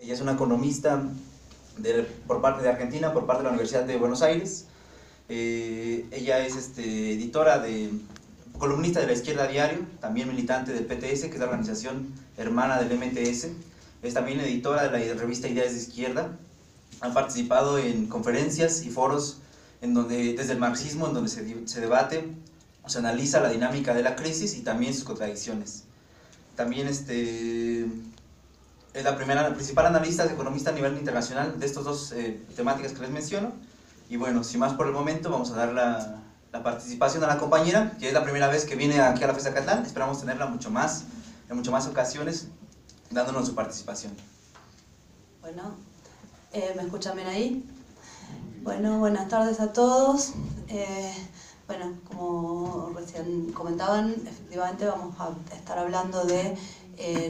Ella es una economista por parte de Argentina, por parte de la Universidad de Buenos Aires. Ella es columnista de La Izquierda Diario, también militante del PTS, que es la organización hermana del MTS. Es también editora de la revista Ideas de Izquierda. Ha participado en conferencias y foros desde el marxismo, en donde se debate, se analiza la dinámica de la crisis y también sus contradicciones. También es la principal analista economista a nivel internacional de estas dos temáticas que les menciono. Y bueno, sin más por el momento, vamos a dar la participación a la compañera, que es la primera vez que viene aquí a la FES Acatlán. Esperamos tenerla en mucho más ocasiones, dándonos su participación. Bueno, ¿me escuchan bien ahí? Bueno, buenas tardes a todos. Bueno, como recién comentaban, efectivamente vamos a estar hablando de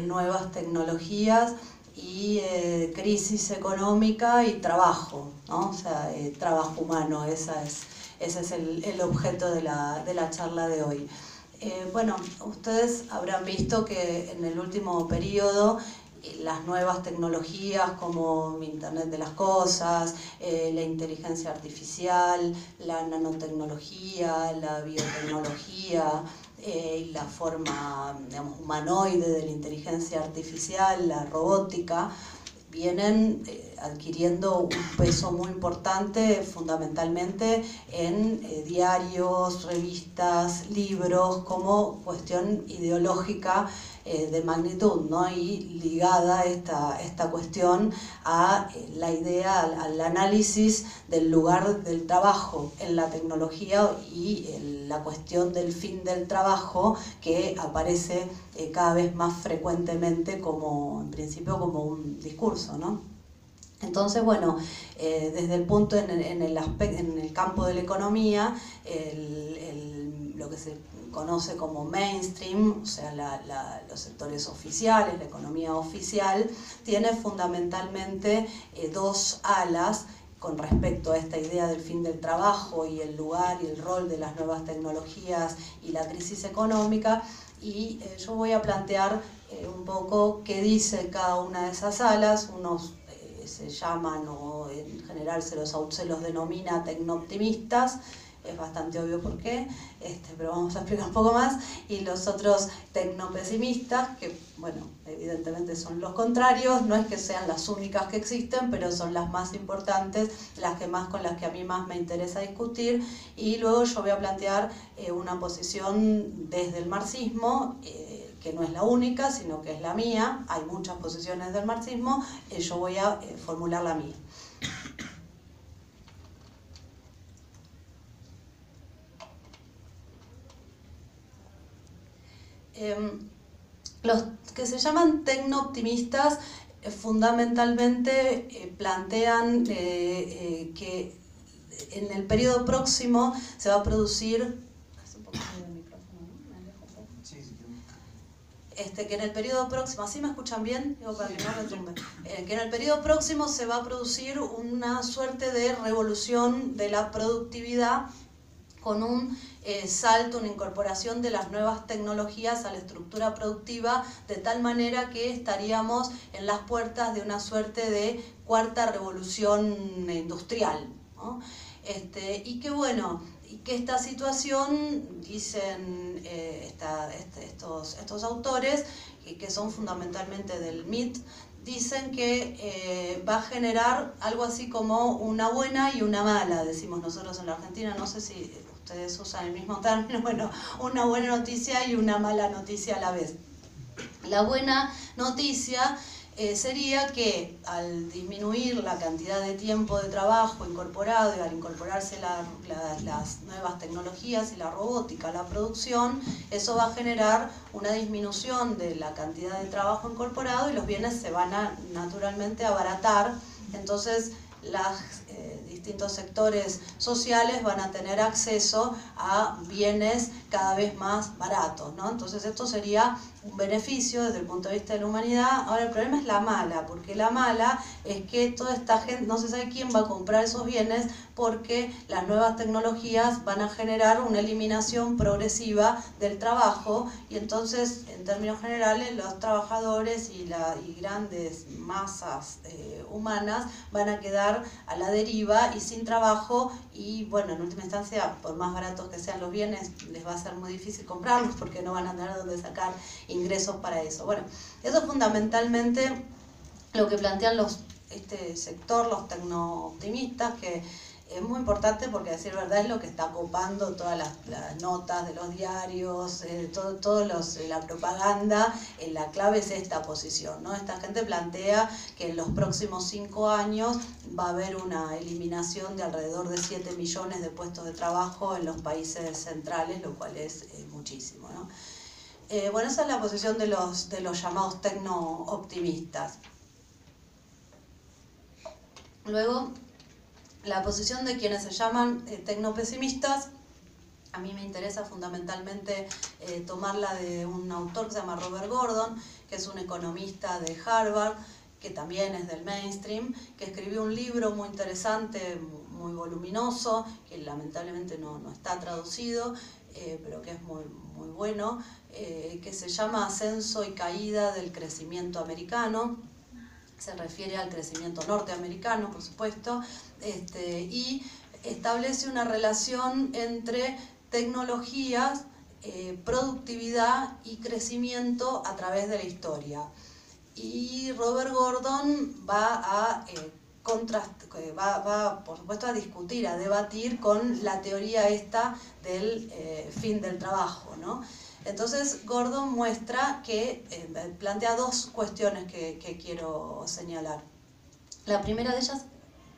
nuevas tecnologías y crisis económica y trabajo, ¿no? O sea, trabajo humano, ese es el objeto de la charla de hoy. Bueno, ustedes habrán visto que en el último periodo las nuevas tecnologías como Internet de las Cosas, la inteligencia artificial, la nanotecnología, la biotecnología, y la forma, digamos, humanoide de la inteligencia artificial, la robótica, vienen adquiriendo un peso muy importante fundamentalmente en diarios, revistas, libros, como cuestión ideológica de magnitud, ¿no? Y ligada esta cuestión a la idea, al análisis del lugar del trabajo en la tecnología y la cuestión del fin del trabajo, que aparece cada vez más frecuentemente en principio como un discurso, ¿no? Entonces, bueno, desde el punto en el campo de la economía, lo que se conoce como mainstream, o sea, los sectores oficiales, la economía oficial, tiene fundamentalmente dos alas con respecto a esta idea del fin del trabajo y el lugar y el rol de las nuevas tecnologías y la crisis económica. Y yo voy a plantear un poco qué dice cada una de esas alas. Unos se llaman, o en general se los denomina tecnooptimistas, es bastante obvio por qué, pero vamos a explicar un poco más, y los otros tecnopesimistas, que bueno, evidentemente son los contrarios, no es que sean las únicas que existen, pero son las más importantes, con las que a mí más me interesa discutir, y luego yo voy a plantear una posición desde el marxismo, que no es la única, sino que es la mía. Hay muchas posiciones del marxismo, yo voy a formular la mía. Los que se llaman tecnooptimistas fundamentalmente plantean que en el periodo próximo se va a producir... que en el periodo próximo, ¿así me escuchan bien? Digo, para que no retumbe. Que en el periodo próximo se va a producir una suerte de revolución de la productividad con un salto, una incorporación de las nuevas tecnologías a la estructura productiva, de tal manera que estaríamos en las puertas de una suerte de cuarta revolución industrial, ¿no? Y que bueno, y que esta situación, dicen estos autores, que son fundamentalmente del MIT, dicen que va a generar algo así como una buena y una mala, decimos nosotros en la Argentina, no sé si ustedes usan el mismo término, bueno, una buena noticia y una mala noticia a la vez. La buena noticia sería que al disminuir la cantidad de tiempo de trabajo incorporado y al incorporarse las nuevas tecnologías y la robótica a la producción, eso va a generar una disminución de la cantidad de trabajo incorporado y los bienes se van a naturalmente abaratar. Entonces los distintos sectores sociales van a tener acceso a bienes cada vez más baratos, ¿no? Entonces esto sería un beneficio desde el punto de vista de la humanidad. Ahora el problema es la mala, porque la mala es que toda esta gente, no se sabe quién va a comprar esos bienes, porque las nuevas tecnologías van a generar una eliminación progresiva del trabajo, y entonces en términos generales los trabajadores y grandes masas humanas van a quedar a la deriva y sin trabajo, y bueno, en última instancia, por más baratos que sean los bienes, les va a ser muy difícil comprarlos porque no van a tener dónde sacar ingresos para eso. Bueno, eso es fundamentalmente lo que plantean este sector, los tecno-optimistas, que es muy importante porque, a decir verdad, es lo que está copando todas las notas de los diarios, la propaganda. La clave es esta posición, ¿no? Esta gente plantea que en los próximos 5 años va a haber una eliminación de alrededor de 7 millones de puestos de trabajo en los países centrales, lo cual es muchísimo, ¿no? Bueno, esa es la posición de los llamados tecno-optimistas. Luego, la posición de quienes se llaman tecnopesimistas, a mí me interesa fundamentalmente tomarla de un autor que se llama Robert Gordon, que es un economista de Harvard, que también es del mainstream, que escribió un libro muy interesante, muy voluminoso, que lamentablemente no está traducido, pero que es muy bueno, que se llama Ascenso y Caída del Crecimiento Americano. Se refiere al crecimiento norteamericano, por supuesto, y establece una relación entre tecnologías, productividad y crecimiento a través de la historia. Y Robert Gordon va por supuesto, a discutir, a debatir con la teoría esta del fin del trabajo, ¿no? Entonces Gordon muestra que plantea dos cuestiones que quiero señalar. La primera de ellas,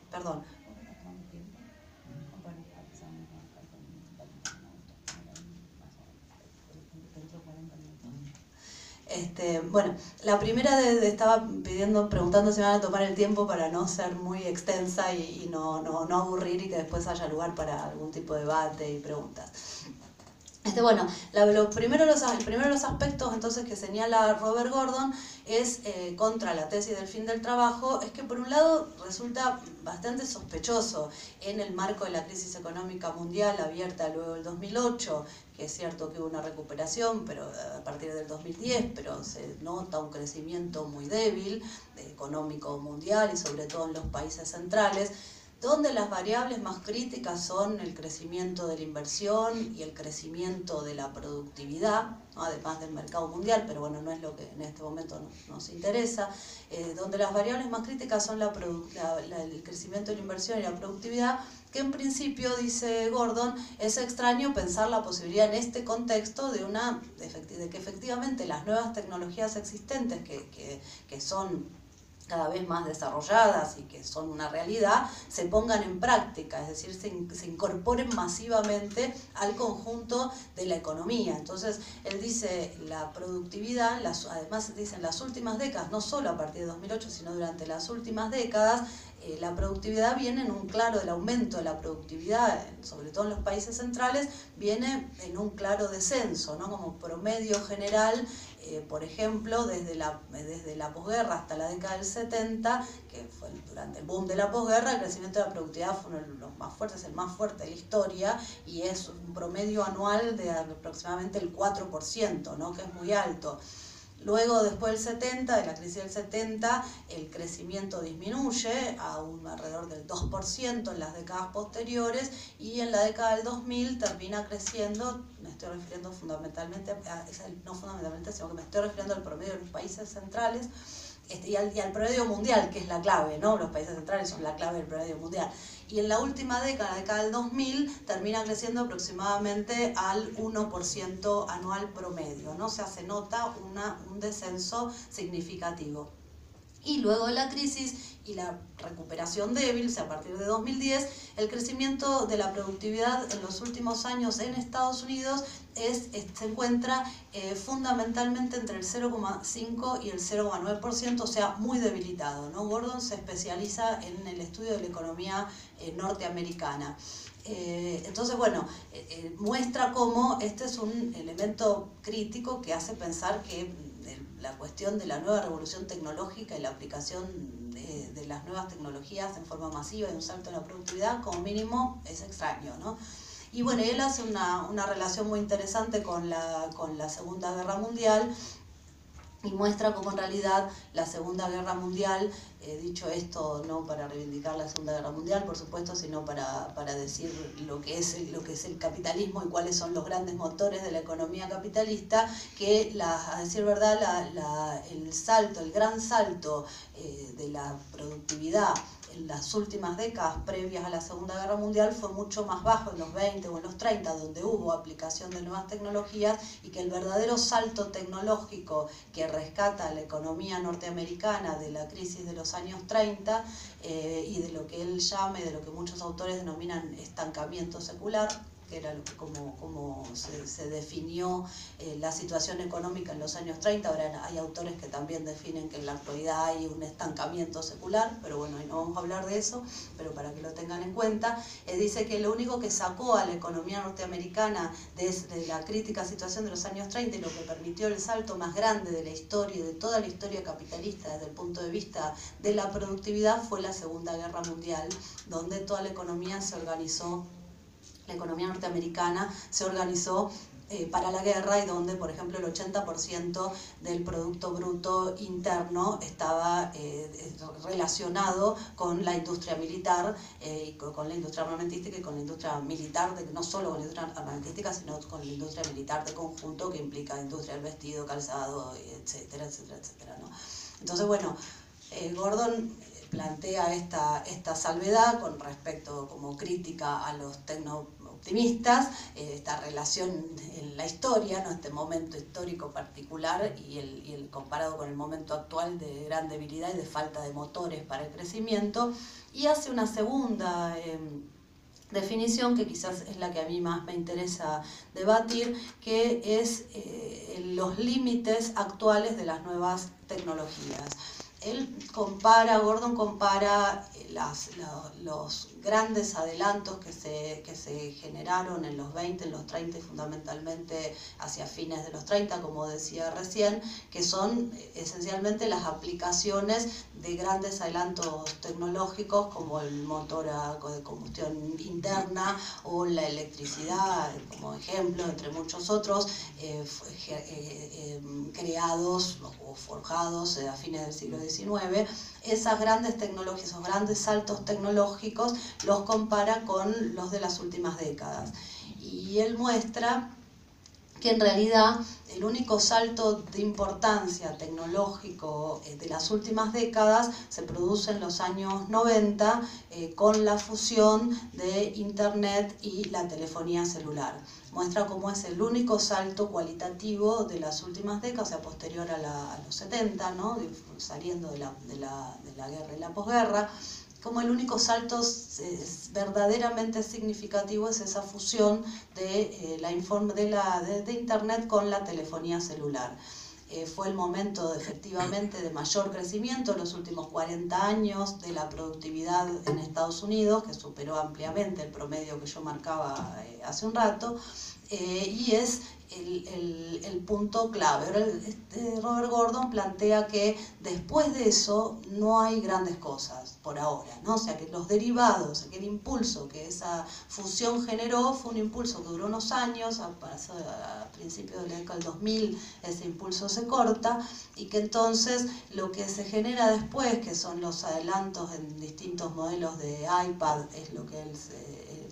perdón. Bueno, la primera estaba preguntando si me van a tomar el tiempo para no ser muy extensa y no aburrir, y que después haya lugar para algún tipo de debate y preguntas. Bueno, el primero de los aspectos entonces que señala Robert Gordon es contra la tesis del fin del trabajo, es que por un lado resulta bastante sospechoso en el marco de la crisis económica mundial abierta luego del 2008, que es cierto que hubo una recuperación pero a partir del 2010, pero se nota un crecimiento muy débil económico mundial y sobre todo en los países centrales, donde las variables más críticas son el crecimiento de la inversión y el crecimiento de la productividad, ¿no? Además del mercado mundial, pero bueno, no es lo que en este momento nos interesa, donde las variables más críticas son el crecimiento de la inversión y la productividad, que en principio, dice Gordon, es extraño pensar la posibilidad en este contexto de que efectivamente las nuevas tecnologías existentes que son cada vez más desarrolladas y que son una realidad, se pongan en práctica, es decir, se incorporen masivamente al conjunto de la economía. Entonces, él dice la productividad, además dice en las últimas décadas, no solo a partir de 2008, sino durante las últimas décadas, la productividad viene en un claro, el aumento de la productividad, sobre todo en los países centrales, viene en un claro descenso, ¿no? Como promedio general, por ejemplo, desde la posguerra hasta la década del 70, que fue durante el boom de la posguerra, el crecimiento de la productividad fue uno de los más fuertes, el más fuerte de la historia, y es un promedio anual de aproximadamente el 4%, ¿no? Que es muy alto. Luego, después del 70, de la crisis del 70, el crecimiento disminuye a alrededor del 2% en las décadas posteriores, y en la década del 2000 termina creciendo, me estoy refiriendo fundamentalmente, no fundamentalmente, sino que me estoy refiriendo al promedio de los países centrales, y al promedio mundial, que es la clave, ¿no? Los países centrales son la clave del promedio mundial. Y en la última década, la década del 2000, termina creciendo aproximadamente al 1% anual promedio, ¿no? O sea, se nota un descenso significativo. Y luego de la crisis y la recuperación débil, o sea, a partir de 2010, el crecimiento de la productividad en los últimos años en Estados Unidos se encuentra fundamentalmente entre el 0,5 y el 0,9%, o sea, muy debilitado, ¿no? Gordon se especializa en el estudio de la economía norteamericana. Entonces, bueno, muestra cómo este es un elemento crítico que hace pensar que la cuestión de la nueva revolución tecnológica y la aplicación de las nuevas tecnologías en forma masiva y un salto en la productividad, como mínimo, es extraño, ¿no? Y bueno, él hace una relación muy interesante con la Segunda Guerra Mundial, y muestra cómo en realidad la Segunda Guerra Mundial, dicho esto no para reivindicar la Segunda Guerra Mundial, por supuesto, sino para decir lo que es el capitalismo y cuáles son los grandes motores de la economía capitalista, que a decir verdad el gran salto de la productividad en las últimas décadas previas a la Segunda Guerra Mundial fue mucho más bajo en los 20 o en los 30, donde hubo aplicación de nuevas tecnologías, y que el verdadero salto tecnológico que rescata a la economía norteamericana de la crisis de los años 30 y de lo que él llama y de lo que muchos autores denominan estancamiento secular, que era como se definió la situación económica en los años 30. Ahora hay autores que también definen que en la actualidad hay un estancamiento secular, pero bueno, no vamos a hablar de eso, pero para que lo tengan en cuenta. Dice que lo único que sacó a la economía norteamericana de la crítica situación de los años 30 y lo que permitió el salto más grande de la historia, de toda la historia capitalista desde el punto de vista de la productividad, fue la Segunda Guerra Mundial, donde toda la economía se organizó. La economía norteamericana se organizó para la guerra, y donde, por ejemplo, el 80% del Producto Bruto Interno estaba relacionado con la industria militar, con la industria armamentística y con la industria militar, no solo con la industria armamentística, sino con la industria militar de conjunto, que implica industria del vestido, calzado, etcétera, etcétera, etcétera, ¿no? Entonces, bueno, Gordon plantea esta salvedad con respecto como crítica a los tecno-optimistas, esta relación en la historia, ¿no? Este momento histórico particular y el comparado con el momento actual de gran debilidad y de falta de motores para el crecimiento, y hace una segunda definición que quizás es la que a mí más me interesa debatir, que es los límites actuales de las nuevas tecnologías. Gordon compara los grandes adelantos que se generaron en los 20, en los 30 y fundamentalmente hacia fines de los 30, como decía recién, que son esencialmente las aplicaciones de grandes adelantos tecnológicos como el motor de combustión interna o la electricidad, como ejemplo, entre muchos otros, creados o forjados a fines del siglo XIX. Esas grandes tecnologías, esos grandes saltos tecnológicos, los compara con los de las últimas décadas. Y él muestra que en realidad el único salto de importancia tecnológico de las últimas décadas se produce en los años 90 con la fusión de Internet y la telefonía celular. Muestra cómo es el único salto cualitativo de las últimas décadas, o sea, posterior a los 70, ¿no? Saliendo de la guerra y la posguerra, como el único salto verdaderamente significativo es esa fusión de Internet con la telefonía celular. Fue el momento efectivamente de mayor crecimiento en los últimos 40 años de la productividad en Estados Unidos, que superó ampliamente el promedio que yo marcaba hace un rato, y es el punto clave. Ahora, Robert Gordon plantea que después de eso no hay grandes cosas por ahora, ¿no? O sea, que los derivados, aquel impulso que esa fusión generó fue un impulso que duró unos años, a principios de la década del 2000 ese impulso se corta, y que entonces lo que se genera después, que son los adelantos en distintos modelos de iPad, es lo que él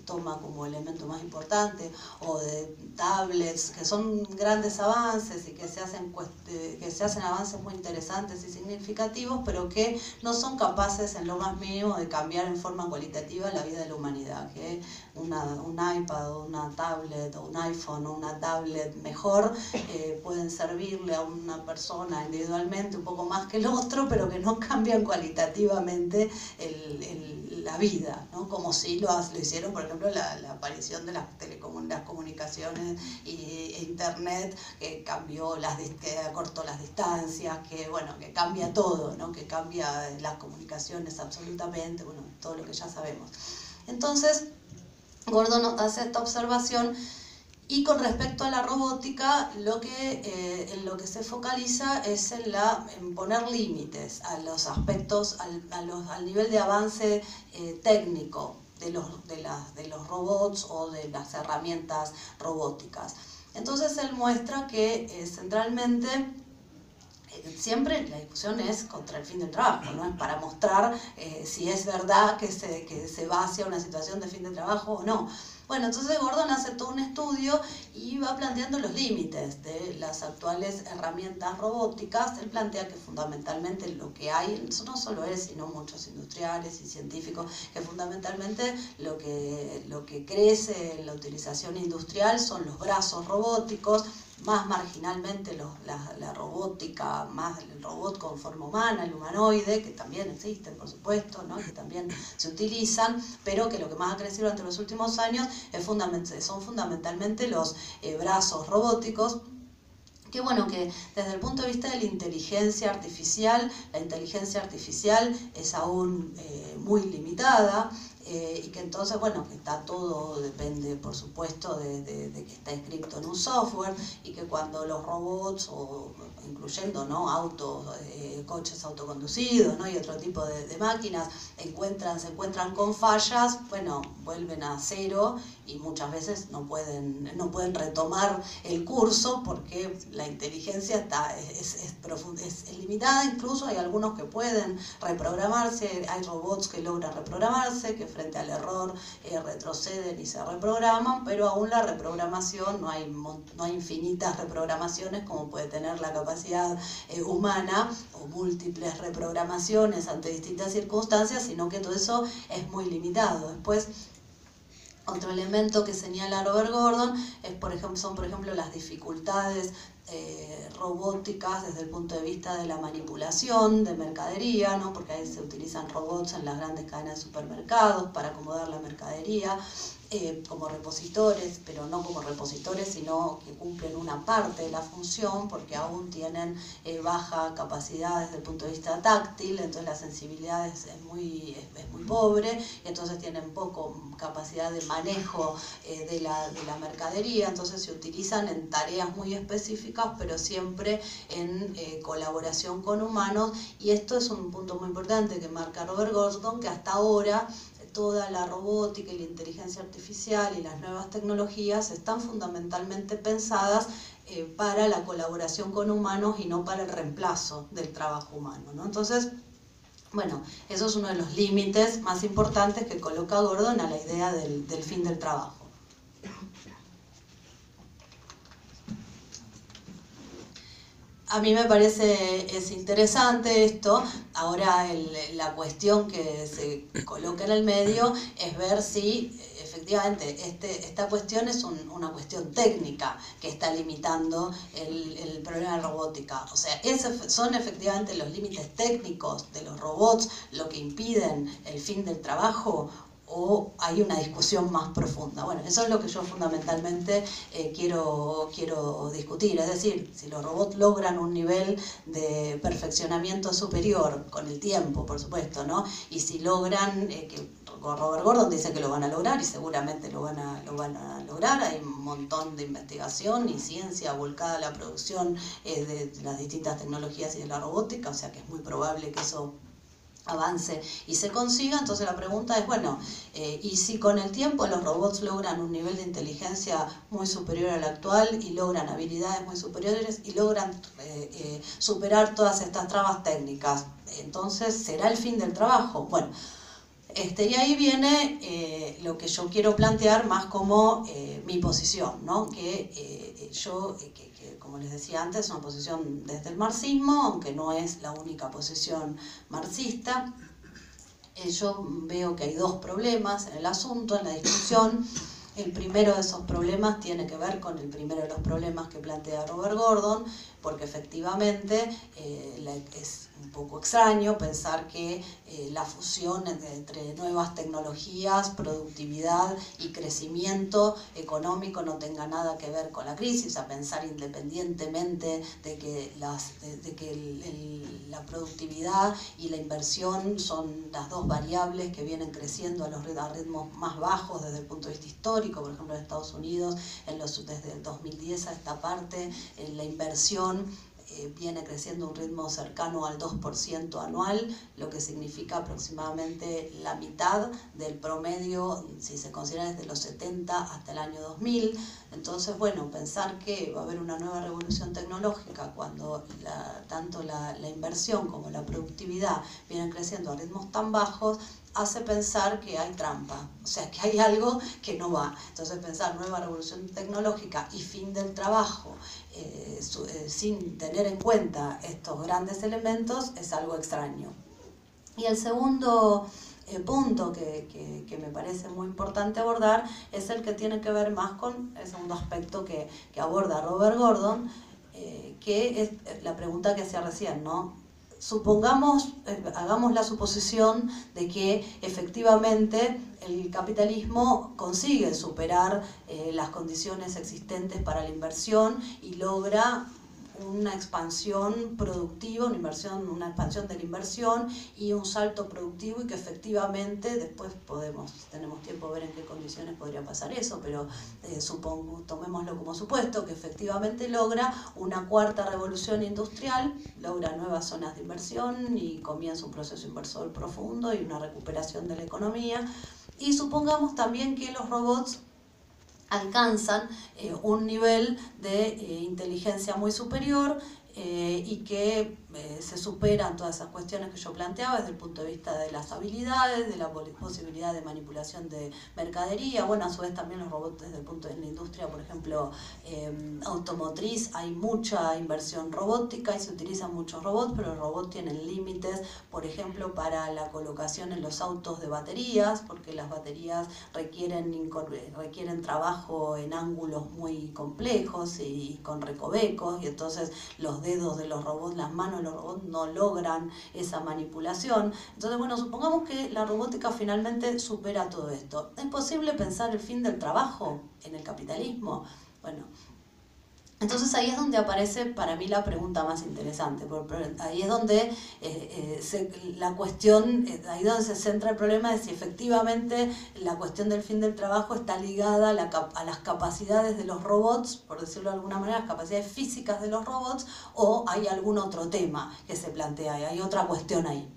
toma como elemento más importante, o de tablets, que son grandes avances y que se hacen avances muy interesantes y significativos, pero que no son capaces en lo más mínimo de cambiar en forma cualitativa la vida de la humanidad. Que un iPad o una tablet o un iPhone o una tablet mejor pueden servirle a una persona individualmente un poco más que el otro, pero que no cambian cualitativamente la vida, ¿no? Como si lo hicieron, por ejemplo, la aparición de las comunicaciones e Internet, que cambió que acortó las distancias, que cambia todo, ¿no? Que cambia las comunicaciones absolutamente, bueno, todo lo que ya sabemos. Entonces, Gordon hace esta observación. Y con respecto a la robótica, en lo que se focaliza es en poner límites a los aspectos, al nivel de avance técnico de los robots o de las herramientas robóticas. Entonces él muestra que centralmente siempre la discusión es contra el fin del trabajo, no es para mostrar si es verdad que se va hacia una situación de fin de trabajo o no. Bueno, entonces Gordon hace todo un estudio y va planteando los límites de las actuales herramientas robóticas. Él plantea que fundamentalmente lo que hay, no solo él, sino muchos industriales y científicos, que fundamentalmente lo que crece en la utilización industrial son los brazos robóticos, más marginalmente la robótica, más el robot con forma humana, el humanoide, que también existen, por supuesto, ¿no? Que también se utilizan, pero que lo que más ha crecido durante los últimos años son fundamentalmente los brazos robóticos, que bueno, que desde el punto de vista de la inteligencia artificial es aún muy limitada, y que entonces, bueno, que está todo, depende por supuesto de que está escrito en un software, y que cuando los robots, o incluyendo, ¿no?, autos, coches autoconducidos, ¿no?, y otro tipo de máquinas, se encuentran con fallas, bueno, vuelven a cero y muchas veces no pueden retomar el curso porque la inteligencia es limitada. Incluso hay algunos que pueden reprogramarse, hay robots que logran reprogramarse, que frente al error retroceden y se reprograman, pero aún la reprogramación, no hay infinitas reprogramaciones como puede tener la capacidad humana, o múltiples reprogramaciones ante distintas circunstancias, sino que todo eso es muy limitado. Después, otro elemento que señala Robert Gordon son por ejemplo las dificultades robóticas desde el punto de vista de la manipulación de mercadería, ¿no?, porque ahí se utilizan robots en las grandes cadenas de supermercados para acomodar la mercadería, como repositores, pero no como repositores, sino que cumplen una parte de la función porque aún tienen baja capacidad desde el punto de vista táctil, entonces la sensibilidad es muy pobre, entonces tienen poco capacidad de manejo de la mercadería, entonces se utilizan en tareas muy específicas, pero siempre en colaboración con humanos, y esto es un punto muy importante que marca Robert Gordon, que hasta ahora toda la robótica y la inteligencia artificial y las nuevas tecnologías están fundamentalmente pensadas para la colaboración con humanos y no para el reemplazo del trabajo humano, ¿no? Entonces, bueno, eso es uno de los límites más importantes que coloca Gordon a la idea del fin del trabajo. A mí me parece interesante esto. Ahora la cuestión que se coloca en el medio es ver si efectivamente esta cuestión es una cuestión técnica que está limitando el problema de la robótica. O sea, son efectivamente los límites técnicos de los robots lo que impiden el fin del trabajo, o hay una discusión más profunda. Bueno, eso es lo que yo fundamentalmente quiero discutir, es decir, si los robots logran un nivel de perfeccionamiento superior con el tiempo, por supuesto, ¿no? Y si logran, que Robert Gordon dice que lo van a lograr, y seguramente lo van a lograr, hay un montón de investigación y ciencia volcada a la producción de las distintas tecnologías y de la robótica, o sea que es muy probable que eso avance y se consiga. Entonces la pregunta es, bueno, ¿y si con el tiempo los robots logran un nivel de inteligencia muy superior al actual y logran habilidades muy superiores y logran superar todas estas trabas técnicas? Entonces, ¿será el fin del trabajo? Bueno, y ahí viene lo que yo quiero plantear más como mi posición, ¿no? Como les decía antes, es una posición desde el marxismo, aunque no es la única posición marxista. Yo veo que hay dos problemas en el asunto, en la discusión. El primero de esos problemas tiene que ver con el primero de los problemas que plantea Robert Gordon, porque efectivamente es un poco extraño pensar que la fusión entre nuevas tecnologías, productividad y crecimiento económico no tenga nada que ver con la crisis, a pensar independientemente de que, la productividad y la inversión son las dos variables que vienen creciendo a ritmos más bajos desde el punto de vista histórico. Por ejemplo, en Estados Unidos, desde el 2010 a esta parte, la inversión viene creciendo a un ritmo cercano al 2% anual, lo que significa aproximadamente la mitad del promedio, si se considera desde los 70 hasta el año 2000. Entonces, bueno, pensar que va a haber una nueva revolución tecnológica cuando tanto la inversión como la productividad vienen creciendo a ritmos tan bajos, hace pensar que hay trampa, o sea, que hay algo que no va. Entonces, pensar nueva revolución tecnológica y fin del trabajo sin tener en cuenta estos grandes elementos es algo extraño. Y el segundo punto que me parece muy importante abordar es el que tiene que ver más con el segundo aspecto que aborda Robert Gordon, que es la pregunta que hacía recién, ¿no? Supongamos, hagamos la suposición de que efectivamente el capitalismo consigue superar las condiciones existentes para la inversión y logra una expansión productiva, una expansión de la inversión y un salto productivo, y que efectivamente después tenemos tiempo de ver en qué condiciones podría pasar eso, pero tomémoslo como supuesto, que efectivamente logra una cuarta revolución industrial, logra nuevas zonas de inversión y comienza un proceso inversor profundo y una recuperación de la economía. Y supongamos también que los robots alcanzan un nivel de inteligencia muy superior y que se superan todas esas cuestiones que yo planteaba desde el punto de vista de las habilidades, de la posibilidad de manipulación de mercadería. Bueno, a su vez también los robots desde el punto de la industria, por ejemplo, automotriz, hay mucha inversión robótica y se utilizan muchos robots, pero los robots tienen límites, por ejemplo, para la colocación en los autos de baterías, porque las baterías requieren trabajo en ángulos muy complejos y con recovecos, y entonces los dedos de los robots, las manos de los robots no logran esa manipulación. Entonces, bueno, supongamos que la robótica finalmente supera todo esto. ¿Es posible pensar el fin del trabajo en el capitalismo? Bueno, entonces ahí es donde aparece para mí la pregunta más interesante, porque ahí es donde la cuestión, ahí donde se centra el problema de si efectivamente la cuestión del fin del trabajo está ligada a las capacidades de los robots, por decirlo de alguna manera, las capacidades físicas de los robots, o hay algún otro tema que se plantea, y hay otra cuestión ahí.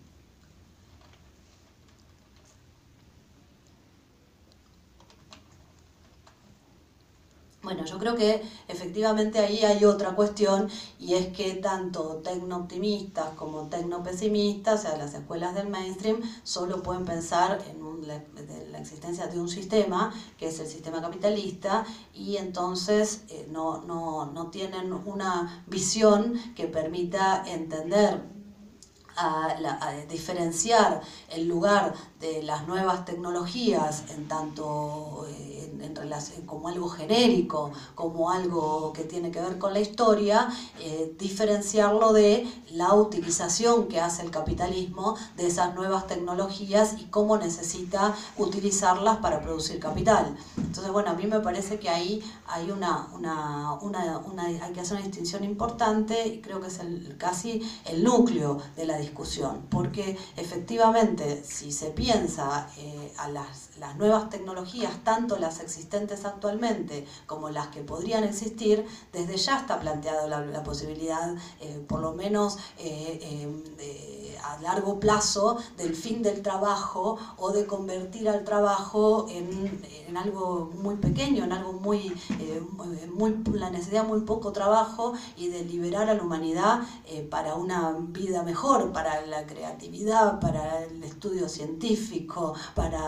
Bueno, yo creo que efectivamente ahí hay otra cuestión, y es que tanto tecno-optimistas como tecno-pesimistas, o sea, las escuelas del mainstream, solo pueden pensar en la existencia de un sistema, que es el sistema capitalista, y entonces no tienen una visión que permita entender a diferenciar el lugar de las nuevas tecnologías en tanto en relación como algo genérico, como algo que tiene que ver con la historia, diferenciarlo de la utilización que hace el capitalismo de esas nuevas tecnologías y cómo necesita utilizarlas para producir capital. Entonces, bueno, a mí me parece que ahí hay hay que hacer una distinción importante, y creo que es casi el núcleo de la discusión, porque efectivamente si se piensa a las nuevas tecnologías, tanto las existentes actualmente como las que podrían existir, desde ya está planteada la posibilidad, por lo menos a largo plazo, del fin del trabajo, o de convertir al trabajo en algo muy pequeño, en algo la necesidad de muy poco trabajo, y de liberar a la humanidad para una vida mejor, para la creatividad, para el estudio científico, para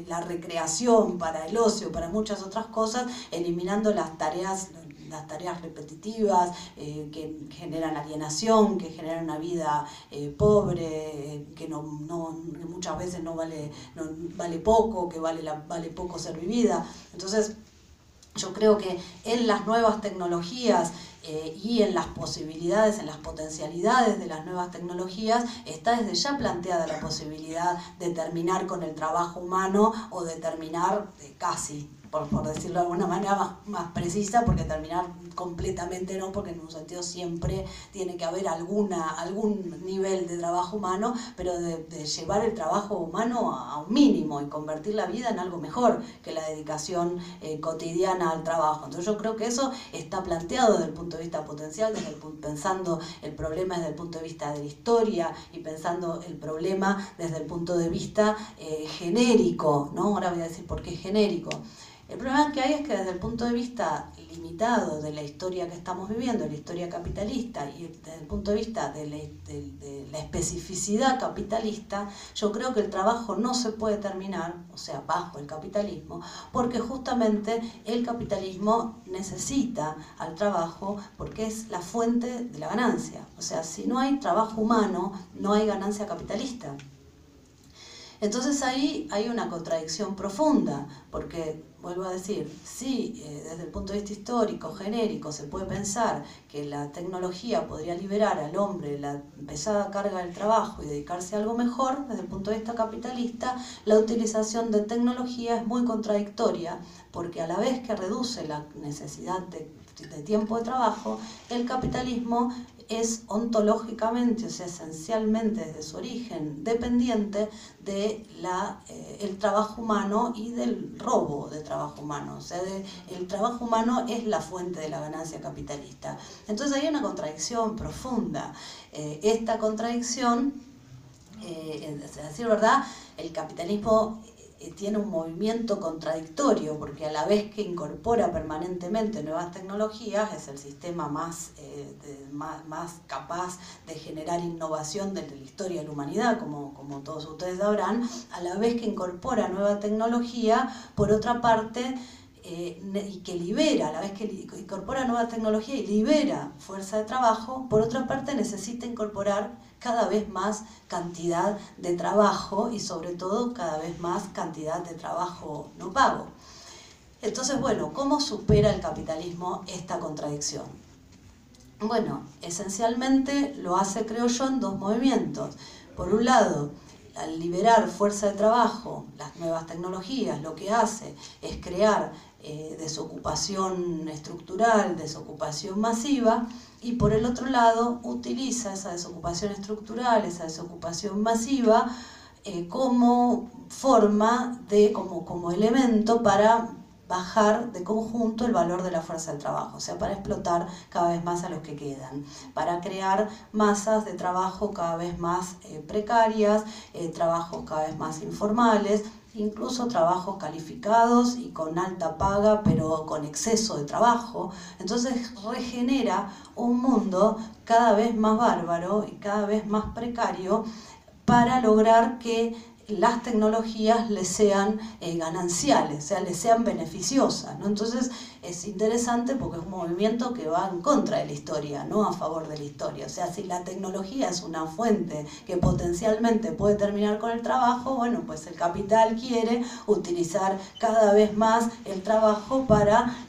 la recreación, para el ocio, para muchas otras cosas, eliminando las tareas repetitivas que generan alienación, que generan una vida pobre, que muchas veces no vale poco, que vale poco ser vivida. Entonces, yo creo que en las nuevas tecnologías y en las posibilidades, en las potencialidades de las nuevas tecnologías, está desde ya planteada la posibilidad de terminar con el trabajo humano o de terminar casi, por decirlo de alguna manera más precisa, porque terminar completamente no, porque en un sentido siempre tiene que haber algún nivel de trabajo humano, pero de llevar el trabajo humano a un mínimo y convertir la vida en algo mejor que la dedicación cotidiana al trabajo. Entonces yo creo que eso está planteado desde el punto de vista potencial, pensando el problema desde el punto de vista de la historia y pensando el problema desde el punto de vista genérico, ¿no? Ahora voy a decir por qué genérico. El problema que hay es que desde el punto de vista limitado de la historia que estamos viviendo, la historia capitalista, y desde el punto de vista de la especificidad capitalista, yo creo que el trabajo no se puede terminar, o sea, bajo el capitalismo, porque justamente el capitalismo necesita al trabajo porque es la fuente de la ganancia. O sea, si no hay trabajo humano, no hay ganancia capitalista. Entonces ahí hay una contradicción profunda, porque, vuelvo a decir, sí, desde el punto de vista histórico, genérico, se puede pensar que la tecnología podría liberar al hombre la pesada carga del trabajo y dedicarse a algo mejor, desde el punto de vista capitalista, la utilización de tecnología es muy contradictoria, porque a la vez que reduce la necesidad de tiempo de trabajo, el capitalismo es ontológicamente, o sea, esencialmente desde su origen, dependiente de el trabajo humano y del robo de trabajo humano. O sea, el trabajo humano es la fuente de la ganancia capitalista. Entonces hay una contradicción profunda. Esta contradicción, a decir verdad, el capitalismo tiene un movimiento contradictorio, porque a la vez que incorpora permanentemente nuevas tecnologías, es el sistema más capaz de generar innovación de la historia de la humanidad, como todos ustedes sabrán. A la vez que incorpora nueva tecnología, por otra parte, y que libera, a la vez que incorpora nueva tecnología y libera fuerza de trabajo, por otra parte necesita incorporar cada vez más cantidad de trabajo y sobre todo cada vez más cantidad de trabajo no pago. Entonces, bueno, ¿cómo supera el capitalismo esta contradicción? Bueno, esencialmente lo hace, creo yo, en dos movimientos. Por un lado, al liberar fuerza de trabajo, las nuevas tecnologías, lo que hace es crear desocupación estructural, desocupación masiva, y por el otro lado utiliza esa desocupación estructural, esa desocupación masiva como forma como elemento para bajar de conjunto el valor de la fuerza del trabajo, o sea, para explotar cada vez más a los que quedan, para crear masas de trabajo cada vez más precarias, trabajos cada vez más informales, incluso trabajos calificados y con alta paga, pero con exceso de trabajo. Entonces regenera un mundo cada vez más bárbaro y cada vez más precario para lograr que las tecnologías les sean gananciales, o sea, les sean beneficiosas, ¿no? Entonces es interesante porque es un movimiento que va en contra de la historia, no a favor de la historia. O sea, si la tecnología es una fuente que potencialmente puede terminar con el trabajo, bueno, pues el capital quiere utilizar cada vez más el trabajo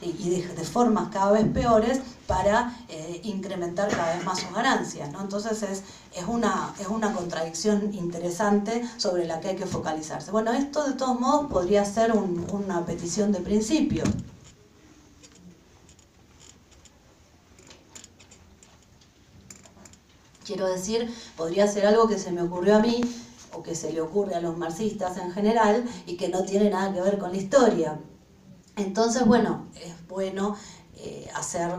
y de formas cada vez peores para incrementar cada vez más sus ganancias, ¿no? Entonces es una contradicción interesante sobre la que hay que focalizarse. Bueno, esto de todos modos podría ser una petición de principio. Quiero decir, podría ser algo que se me ocurrió a mí o que se le ocurre a los marxistas en general y que no tiene nada que ver con la historia. Entonces, bueno, es bueno hacer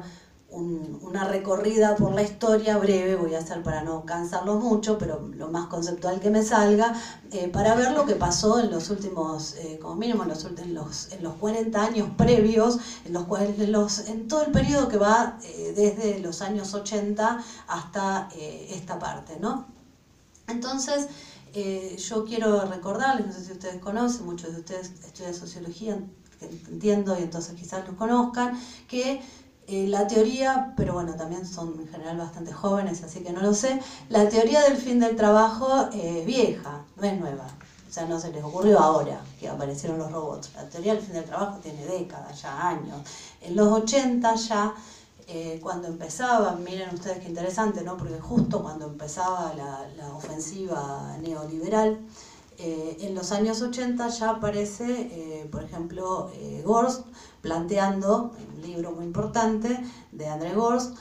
una recorrida por la historia breve, voy a hacer para no cansarlo mucho, pero lo más conceptual que me salga, para ver lo que pasó en los últimos, como mínimo en los 40 años previos, en todo el periodo que va desde los años 80 hasta esta parte, ¿no? Entonces, yo quiero recordarles, no sé si ustedes conocen, muchos de ustedes estudian sociología, entiendo, y entonces quizás los conozcan, que la teoría, pero bueno, también son en general bastante jóvenes, así que no lo sé, la teoría del fin del trabajo es vieja, no es nueva. O sea, no se les ocurrió ahora que aparecieron los robots. La teoría del fin del trabajo tiene décadas, ya años. En los 80 ya Cuando empezaba, miren ustedes qué interesante, ¿no? Porque justo cuando empezaba la ofensiva neoliberal, en los años 80 ya aparece, por ejemplo, Gorst planteando, un libro muy importante de André Gorst,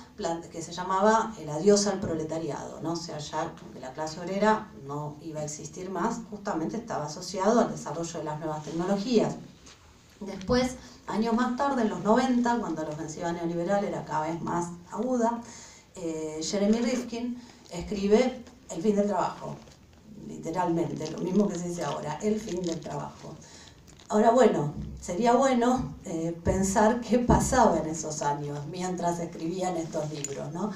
que se llamaba El adiós al proletariado, ¿no? O sea, ya que la clase obrera no iba a existir más, justamente estaba asociado al desarrollo de las nuevas tecnologías. Después, años más tarde, en los 90, cuando la ofensiva neoliberal era cada vez más aguda, Jeremy Rifkin escribe El fin del trabajo, literalmente, lo mismo que se dice ahora, el fin del trabajo. Ahora, bueno, sería bueno pensar qué pasaba en esos años mientras escribían estos libros, ¿no?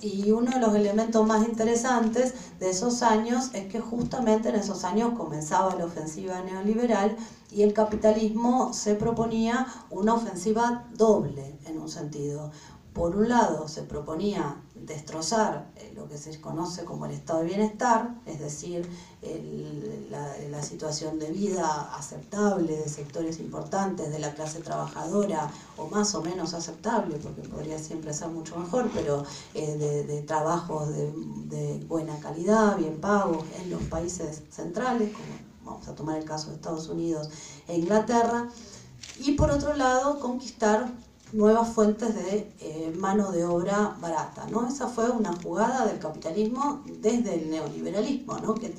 Y uno de los elementos más interesantes de esos años es que justamente en esos años comenzaba la ofensiva neoliberal y el capitalismo se proponía una ofensiva doble en un sentido. Por un lado, se proponía destrozar lo que se conoce como el estado de bienestar, es decir, la situación de vida aceptable de sectores importantes de la clase trabajadora, o más o menos aceptable, porque podría siempre ser mucho mejor, pero de trabajos de buena calidad, bien pagos, en los países centrales, como vamos a tomar el caso de Estados Unidos e Inglaterra, y por otro lado, conquistar nuevas fuentes de mano de obra barata, ¿no? Esa fue una jugada del capitalismo desde el neoliberalismo, ¿no? Que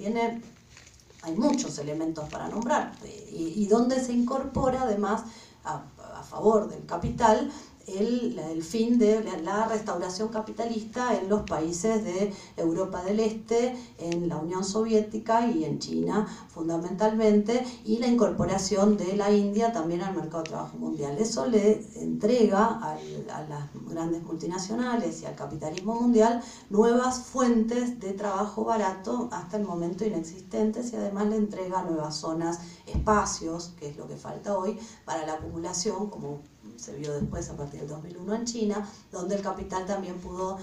hay muchos elementos para nombrar, y donde se incorpora además a favor del capital el fin de la restauración capitalista en los países de Europa del Este, en la Unión Soviética y en China fundamentalmente, y la incorporación de la India también al mercado de trabajo mundial. Eso le entrega a las grandes multinacionales y al capitalismo mundial nuevas fuentes de trabajo barato hasta el momento inexistentes, y además le entrega nuevas zonas, espacios, que es lo que falta hoy, para la acumulación, como se vio después a partir del 2001 en China, donde el capital también pudo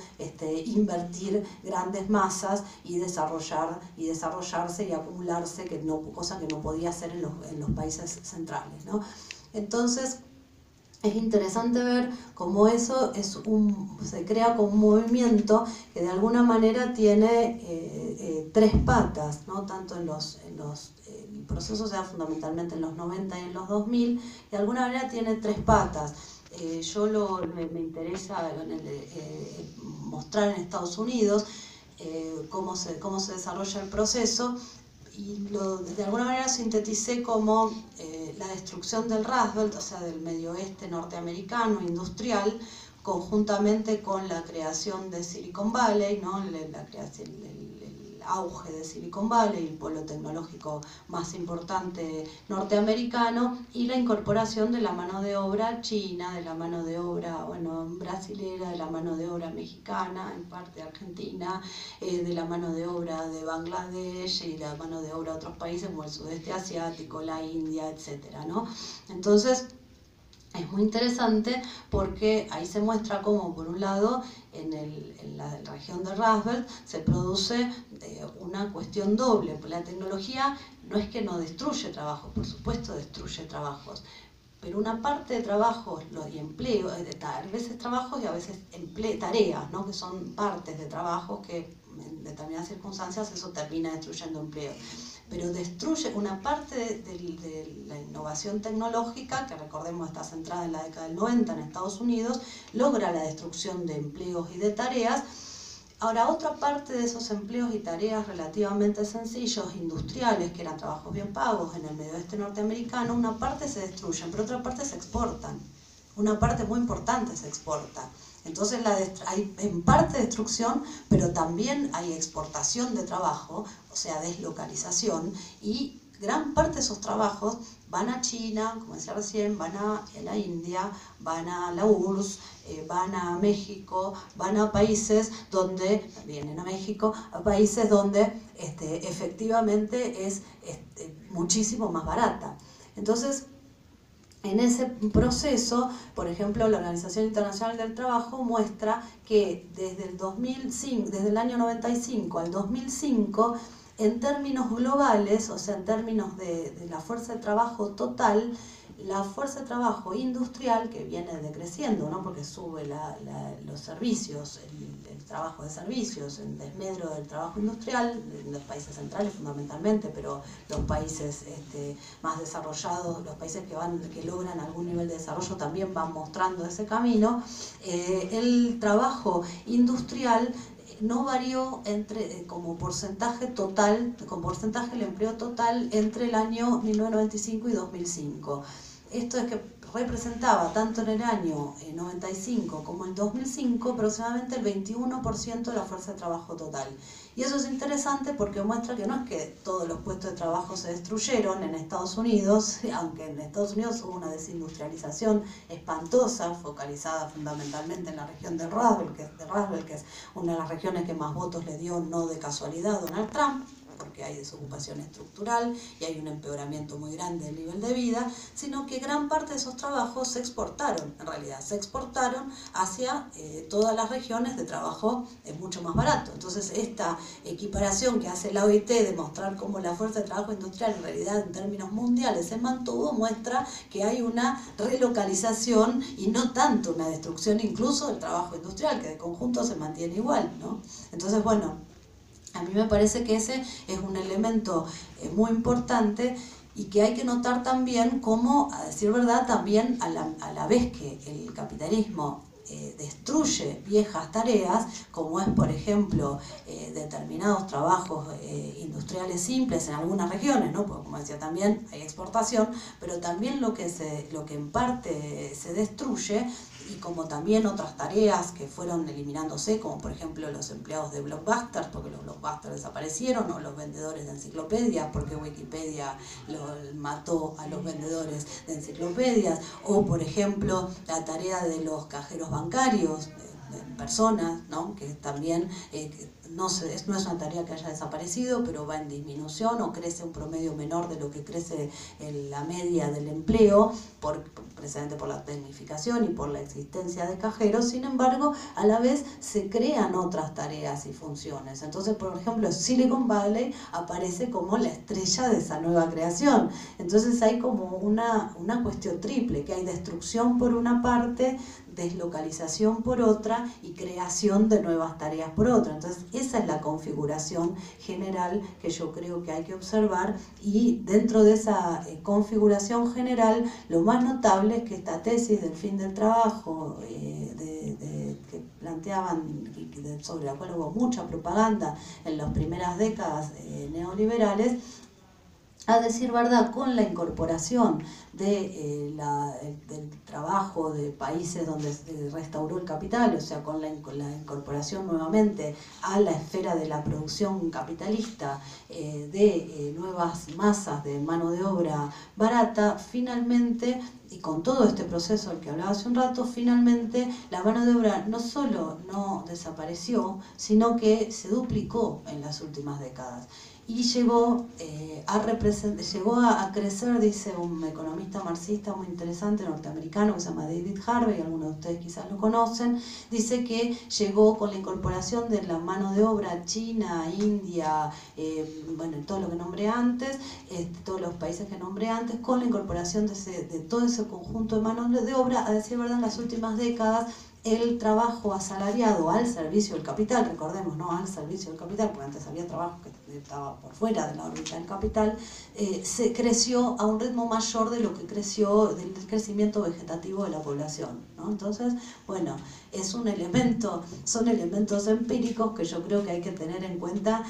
invertir grandes masas y desarrollarse y acumularse, cosa que no podía hacer en los países centrales, ¿no? Entonces, es interesante ver cómo eso se crea como un movimiento que de alguna manera tiene tres patas, ¿no? Tanto en el proceso se da fundamentalmente en los 90 y en los 2000, de alguna manera tiene tres patas. Me interesa mostrar en Estados Unidos cómo se desarrolla el proceso, y de alguna manera sinteticé como la destrucción del Rust Belt, o sea, del medio oeste norteamericano industrial, conjuntamente con la creación de Silicon Valley, ¿no? El auge de Silicon Valley, el polo tecnológico más importante norteamericano, y la incorporación de la mano de obra china, de la mano de obra brasilera, de la mano de obra mexicana, en parte argentina, de la mano de obra de Bangladesh y la mano de obra de otros países como el sudeste asiático, la India, etcétera, ¿no? Entonces, es muy interesante porque ahí se muestra cómo, por un lado, en la región de Rust Belt se produce una cuestión doble. Pues la tecnología no es que no destruye trabajos, por supuesto destruye trabajos, pero una parte de trabajos y empleo, a veces trabajos y a veces tareas, ¿no? Que son partes de trabajos que en determinadas circunstancias eso termina destruyendo empleo. Pero destruye una parte de la innovación tecnológica, que recordemos está centrada en la década del 90 en Estados Unidos, logra la destrucción de empleos y de tareas. Ahora, otra parte de esos empleos y tareas relativamente sencillos, industriales, que eran trabajos bien pagos en el medio oeste norteamericano, una parte se destruyen, pero otra parte se exportan. Una parte muy importante se exporta. Entonces hay en parte destrucción, pero también hay exportación de trabajo, o sea, deslocalización, y gran parte de esos trabajos van a China, como decía recién, van a la India, van a la URSS, van a México, van a países donde, vienen a México, a países donde efectivamente es muchísimo más barata. Entonces, en ese proceso, por ejemplo, la Organización Internacional del Trabajo muestra que desde el año 95 al 2005, en términos globales, o sea, en términos de la fuerza de trabajo total, la fuerza de trabajo industrial, que viene decreciendo, ¿no? Porque sube los servicios, el trabajo de servicios, en desmedro del trabajo industrial, en los países centrales fundamentalmente, pero los países más desarrollados, los países que logran algún nivel de desarrollo también van mostrando ese camino. El trabajo industrial no varió como porcentaje total, con porcentaje del empleo total entre el año 1995 y 2005. Esto es que representaba tanto en el año 95 como en 2005 aproximadamente el 21% de la fuerza de trabajo total. Y eso es interesante porque muestra que no es que todos los puestos de trabajo se destruyeron en Estados Unidos, aunque en Estados Unidos hubo una desindustrialización espantosa, focalizada fundamentalmente en la región de Rust Belt, que es una de las regiones que más votos le dio, no de casualidad, Donald Trump, porque hay desocupación estructural y hay un empeoramiento muy grande del nivel de vida, sino que gran parte de esos trabajos se exportaron, en realidad, se exportaron hacia todas las regiones de trabajo mucho más barato. Entonces, esta equiparación que hace la OIT de mostrar cómo la fuerza de trabajo industrial en realidad en términos mundiales se mantuvo, muestra que hay una relocalización y no tanto una destrucción incluso del trabajo industrial, que de conjunto se mantiene igual, ¿no? Entonces, bueno, a mí me parece que ese es un elemento muy importante y que hay que notar también cómo, a decir verdad, también a la vez que el capitalismo destruye viejas tareas, como es, por ejemplo, determinados trabajos industriales simples en algunas regiones, ¿no? Porque, como decía, también hay exportación, pero también lo que en parte se destruye, y como también otras tareas que fueron eliminándose, como por ejemplo los empleados de Blockbuster, porque los Blockbusters desaparecieron, o los vendedores de enciclopedias, porque Wikipedia mató a los vendedores de enciclopedias, o por ejemplo la tarea de los cajeros bancarios, de personas, ¿no? Que también no es una tarea que haya desaparecido, pero va en disminución o crece un promedio menor de lo que crece la media del empleo, precisamente por la tecnificación y por la existencia de cajeros. Sin embargo, a la vez se crean otras tareas y funciones. Entonces, por ejemplo, Silicon Valley aparece como la estrella de esa nueva creación. Entonces hay como una cuestión triple, que hay destrucción por una parte, deslocalización por otra y creación de nuevas tareas por otra. Entonces esa es la configuración general que yo creo que hay que observar, y dentro de esa configuración general lo más notable es que esta tesis del fin del trabajo que planteaban, sobre la cual hubo mucha propaganda en las primeras décadas neoliberales, a decir verdad, con la incorporación del trabajo de países donde se restauró el capital, o sea, con la incorporación nuevamente a la esfera de la producción capitalista de nuevas masas de mano de obra barata, finalmente, y con todo este proceso del que hablaba hace un rato, finalmente la mano de obra no solo no desapareció, sino que se duplicó en las últimas décadas. Y llegó a crecer, dice un economista marxista muy interesante norteamericano que se llama David Harvey, algunos de ustedes quizás lo conocen, dice que llegó con la incorporación de la mano de obra china, India, bueno, todo lo que nombré antes, todos los países que nombré antes, con la incorporación de todo ese conjunto de manos de obra, a decir verdad, en las últimas décadas, el trabajo asalariado al servicio del capital, recordemos, no al servicio del capital, porque antes había trabajo que estaba por fuera de la órbita del capital, se creció a un ritmo mayor de lo que creció del crecimiento vegetativo de la población, ¿no? Entonces, bueno, son elementos empíricos que yo creo que hay que tener en cuenta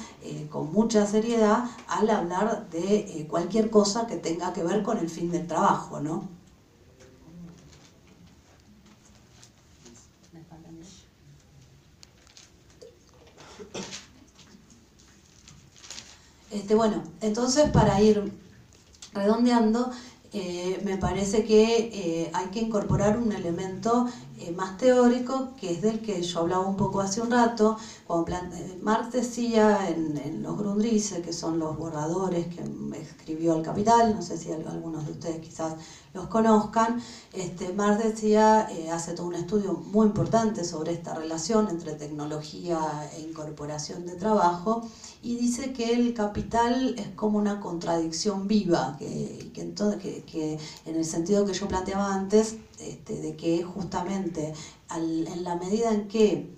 con mucha seriedad al hablar de cualquier cosa que tenga que ver con el fin del trabajo, ¿no? Bueno, entonces, para ir redondeando, me parece que hay que incorporar un elemento más teórico, que es del que yo hablaba un poco hace un rato, cuando Marx decía en los Grundrisse, que son los borradores que escribió El Capital, no sé si algunos de ustedes quizás los conozcan, Marx decía, hace todo un estudio muy importante sobre esta relación entre tecnología e incorporación de trabajo, y dice que el capital es como una contradicción viva, que en el sentido que yo planteaba antes, de que justamente en la medida en que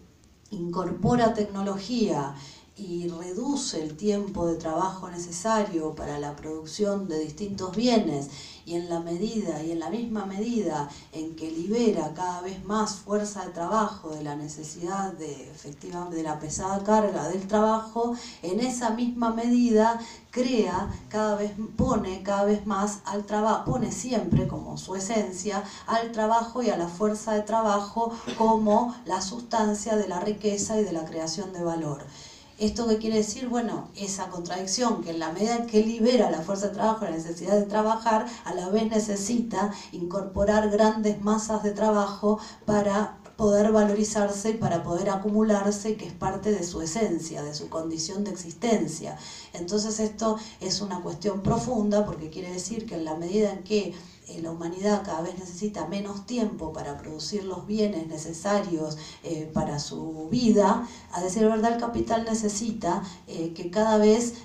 incorpora tecnología y reduce el tiempo de trabajo necesario para la producción de distintos bienes, y en la misma medida en que libera cada vez más fuerza de trabajo de la necesidad efectivamente de la pesada carga del trabajo, en esa misma medida pone cada vez más al trabajo, pone siempre como su esencia al trabajo y a la fuerza de trabajo como la sustancia de la riqueza y de la creación de valor. ¿Esto qué quiere decir? Bueno, esa contradicción, que en la medida en que libera la fuerza de trabajo, la necesidad de trabajar, a la vez necesita incorporar grandes masas de trabajo para poder valorizarse y para poder acumularse, que es parte de su esencia, de su condición de existencia. Entonces esto es una cuestión profunda, porque quiere decir que en la medida en que la humanidad cada vez necesita menos tiempo para producir los bienes necesarios para su vida, a decir verdad, el capital necesita que cada vez,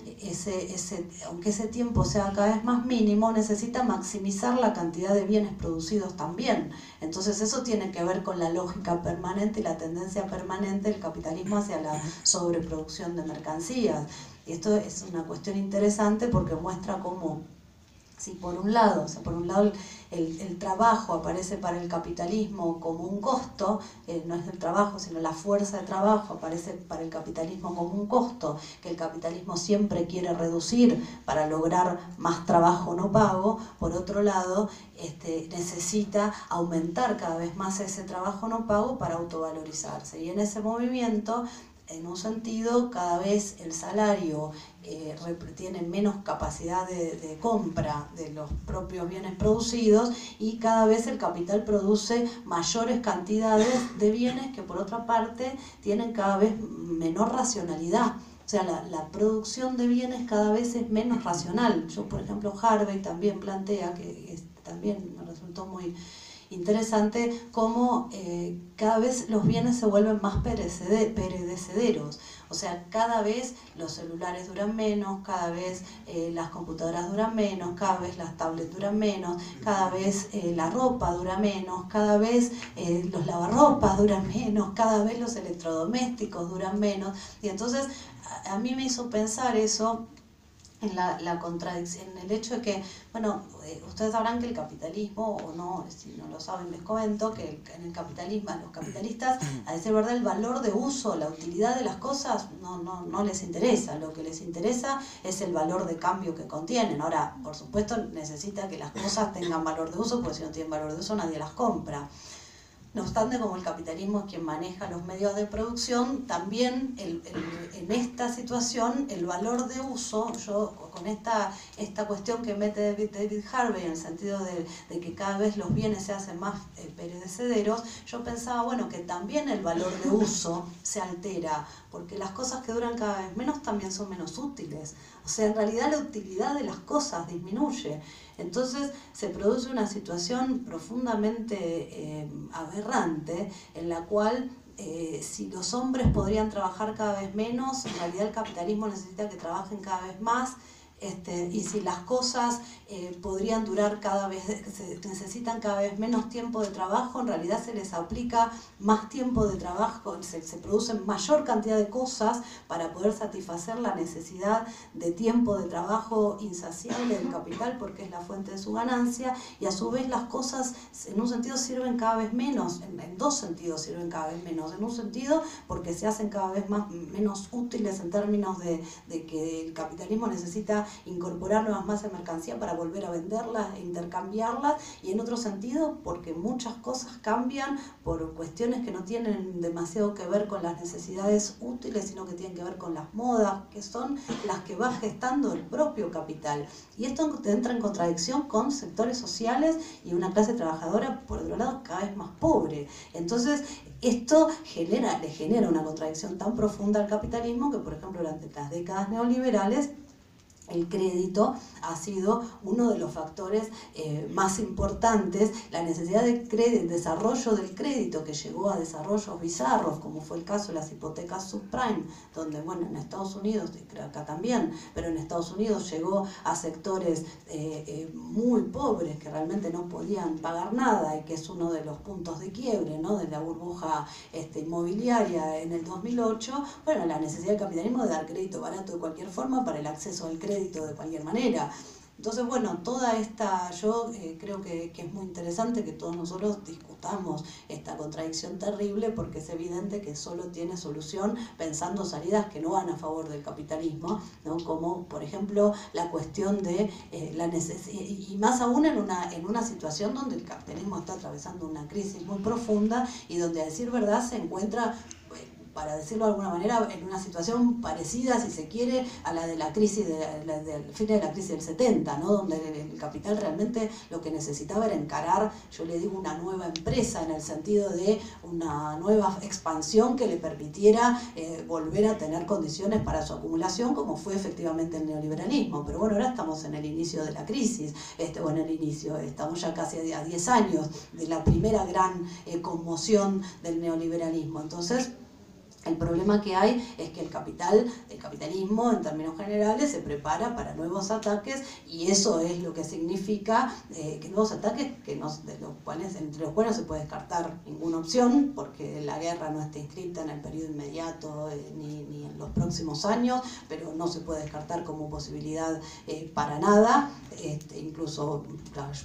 aunque ese tiempo sea cada vez más mínimo, necesita maximizar la cantidad de bienes producidos también. Entonces eso tiene que ver con la lógica permanente y la tendencia permanente del capitalismo hacia la sobreproducción de mercancías. Y esto es una cuestión interesante porque muestra cómo, si por un lado el trabajo aparece para el capitalismo como un costo, no es el trabajo sino la fuerza de trabajo aparece para el capitalismo como un costo, que el capitalismo siempre quiere reducir para lograr más trabajo no pago, por otro lado necesita aumentar cada vez más ese trabajo no pago para autovalorizarse. Y en ese movimiento, en un sentido, cada vez el salario tiene menos capacidad de compra de los propios bienes producidos, y cada vez el capital produce mayores cantidades de bienes que por otra parte tienen cada vez menor racionalidad. O sea, la producción de bienes cada vez es menos racional. Yo, por ejemplo, Harvey también plantea, que también me resultó muy interesante, cómo cada vez los bienes se vuelven más perecederos. O sea, cada vez los celulares duran menos, cada vez las computadoras duran menos, cada vez las tablets duran menos, cada vez la ropa dura menos, cada vez los lavarropas duran menos, cada vez los electrodomésticos duran menos. Y entonces a mí me hizo pensar eso, en la contradicción, en el hecho de que, bueno, ustedes sabrán que el capitalismo, o no, si no lo saben les comento, que en el capitalismo, a los capitalistas, a decir verdad, el valor de uso, la utilidad de las cosas no les interesa. Lo que les interesa es el valor de cambio que contienen. Ahora, por supuesto, necesita que las cosas tengan valor de uso, porque si no tienen valor de uso nadie las compra. No obstante, como el capitalismo es quien maneja los medios de producción, también en esta situación el valor de uso, yo con esta cuestión que mete David Harvey, en el sentido de que cada vez los bienes se hacen más perecederos, yo pensaba, bueno, que también el valor de uso se altera, porque las cosas que duran cada vez menos también son menos útiles. O sea, en realidad la utilidad de las cosas disminuye. Entonces se produce una situación profundamente aberrante, en la cual si los hombres podrían trabajar cada vez menos, en realidad el capitalismo necesita que trabajen cada vez más. Y si las cosas podrían durar cada vez, necesitan cada vez menos tiempo de trabajo, en realidad se les aplica más tiempo de trabajo, se producen mayor cantidad de cosas para poder satisfacer la necesidad de tiempo de trabajo insaciable del capital, porque es la fuente de su ganancia, y a su vez las cosas en un sentido sirven cada vez menos, en dos sentidos sirven cada vez menos. En un sentido porque se hacen cada vez menos útiles en términos de que el capitalismo necesita para incorporar nuevas masas de mercancía, para volver a venderlas e intercambiarlas, y en otro sentido porque muchas cosas cambian por cuestiones que no tienen demasiado que ver con las necesidades útiles, sino que tienen que ver con las modas, que son las que va gestando el propio capital. Y esto entra en contradicción con sectores sociales y una clase trabajadora, por otro lado, cada vez más pobre. Entonces, esto le genera una contradicción tan profunda al capitalismo que, por ejemplo, durante las décadas neoliberales, el crédito ha sido uno de los factores más importantes. La necesidad de desarrollo del crédito, que llegó a desarrollos bizarros, como fue el caso de las hipotecas subprime, donde, bueno, en Estados Unidos, y creo acá también, pero en Estados Unidos llegó a sectores muy pobres que realmente no podían pagar nada, y que es uno de los puntos de quiebre, ¿no?, de la burbuja inmobiliaria en el 2008. Bueno, la necesidad del capitalismo de dar crédito barato de cualquier forma para el acceso al crédito de cualquier manera. Entonces, bueno, toda esta, yo creo que es muy interesante que todos nosotros discutamos esta contradicción terrible, porque es evidente que solo tiene solución pensando salidas que no van a favor del capitalismo, ¿no? Como, por ejemplo, la cuestión de la necesidad, y más aún en una situación donde el capitalismo está atravesando una crisis muy profunda y donde, a decir verdad, se encuentra, para decirlo de alguna manera, en una situación parecida, si se quiere, a la de la crisis, del fin de la crisis del 70, ¿no?, donde el capital realmente lo que necesitaba era encarar, yo le digo, una nueva empresa, en el sentido de una nueva expansión que le permitiera volver a tener condiciones para su acumulación, como fue efectivamente el neoliberalismo. Pero bueno, ahora estamos en el inicio de la crisis, estamos ya casi a 10 años de la primera gran conmoción del neoliberalismo. Entonces, el problema que hay es que el capitalismo, en términos generales, se prepara para nuevos ataques, y eso es lo que significa que nuevos ataques entre los cuales no se puede descartar ninguna opción, porque la guerra no está inscrita en el periodo inmediato ni en los próximos años, pero no se puede descartar como posibilidad para nada. Incluso,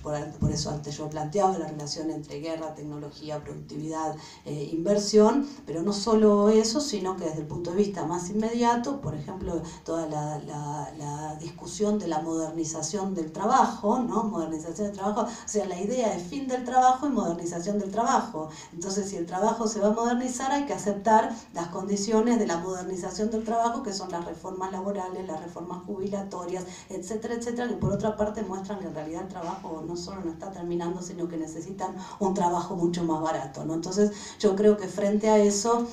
por eso antes yo planteaba la relación entre guerra, tecnología, productividad, inversión, pero no solo eso, sino que desde el punto de vista más inmediato, por ejemplo, toda la discusión de la modernización del trabajo, ¿no? Modernización del trabajo, o sea, la idea de fin del trabajo y modernización del trabajo. Entonces, si el trabajo se va a modernizar, hay que aceptar las condiciones de la modernización del trabajo, que son las reformas laborales, las reformas jubilatorias, etcétera, etcétera, que por otra parte muestran que en realidad el trabajo no solo no está terminando, sino que necesitan un trabajo mucho más barato, ¿no? Entonces, yo creo que frente a eso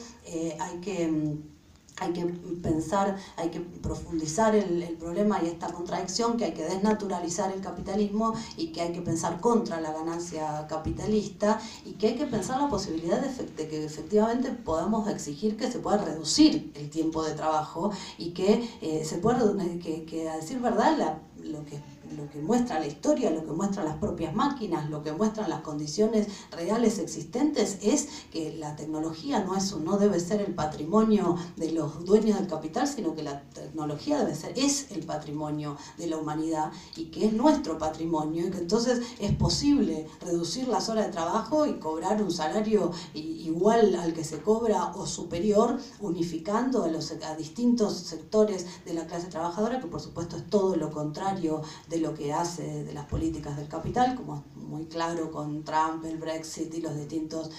hay que pensar, hay que profundizar el problema y esta contradicción, que hay que desnaturalizar el capitalismo y que hay que pensar contra la ganancia capitalista, y que hay que pensar la posibilidad de que efectivamente podamos exigir que se pueda reducir el tiempo de trabajo, y que se pueda, que a decir verdad, lo que muestra la historia, lo que muestran las propias máquinas, lo que muestran las condiciones reales existentes, es que la tecnología no debe ser el patrimonio de los dueños del capital, sino que la tecnología es el patrimonio de la humanidad, y que es nuestro patrimonio, y que entonces es posible reducir las horas de trabajo y cobrar un salario igual al que se cobra o superior, unificando a distintos sectores de la clase trabajadora, que por supuesto es todo lo contrario de lo que hace de las políticas del capital, como es muy claro con Trump, el Brexit y los distintos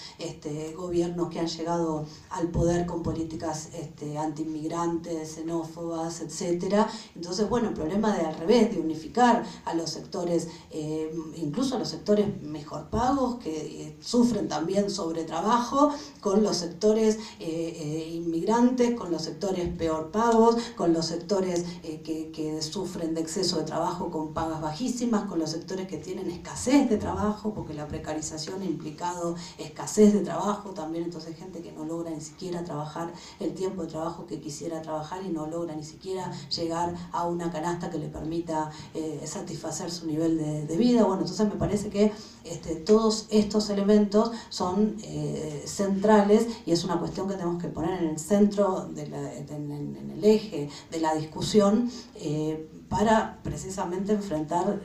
gobiernos que han llegado al poder con políticas anti-inmigrantes, xenófobas, etcétera. Entonces, bueno, el problema al revés, de unificar a los sectores, incluso a los sectores mejor pagos, que sufren también sobretrabajo, con los sectores inmigrantes, con los sectores peor pagos, con los sectores que sufren de exceso de trabajo con pagas bajísimas, con los sectores que tienen escasez de trabajo, porque la precarización ha implicado escasez de trabajo también. Entonces, gente que no logra ni siquiera trabajar el tiempo de trabajo que quisiera trabajar, y no logra ni siquiera llegar a una canasta que le permita satisfacer su nivel de vida. Bueno, entonces me parece que todos estos elementos son centrales, y es una cuestión que tenemos que poner en el centro, en el eje de la discusión, para precisamente enfrentar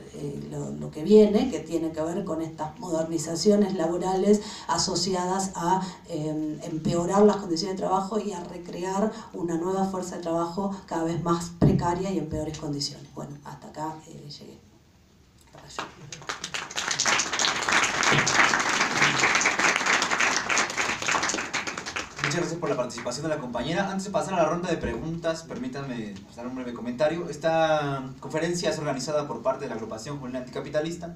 lo que viene, que tiene que ver con estas modernizaciones laborales asociadas a empeorar las condiciones de trabajo y a recrear una nueva fuerza de trabajo cada vez más precaria y en peores condiciones. Bueno, hasta acá llegué. Muchas gracias por la participación de la compañera. Antes de pasar a la ronda de preguntas, permítanme dar un breve comentario. Esta conferencia es organizada por parte de la agrupación Juvenil Anticapitalista,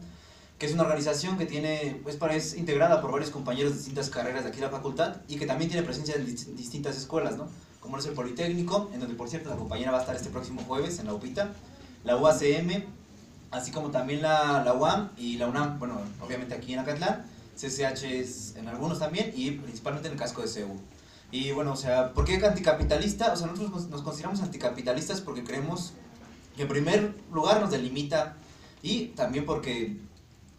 que es una organización que tiene, es integrada por varios compañeros de distintas carreras de aquí de la facultad y que también tiene presencia en distintas escuelas, ¿no? Como es el Politécnico, en donde por cierto la compañera va a estar este próximo jueves en la UPITA, la UACM, así como también la UAM y la UNAM, bueno, obviamente aquí en Acatlán, CCH en algunos también y principalmente en el casco de CEU. Y bueno, o sea, ¿por qué anticapitalista? O sea, nosotros nos consideramos anticapitalistas porque creemos que en primer lugar nos delimita y también porque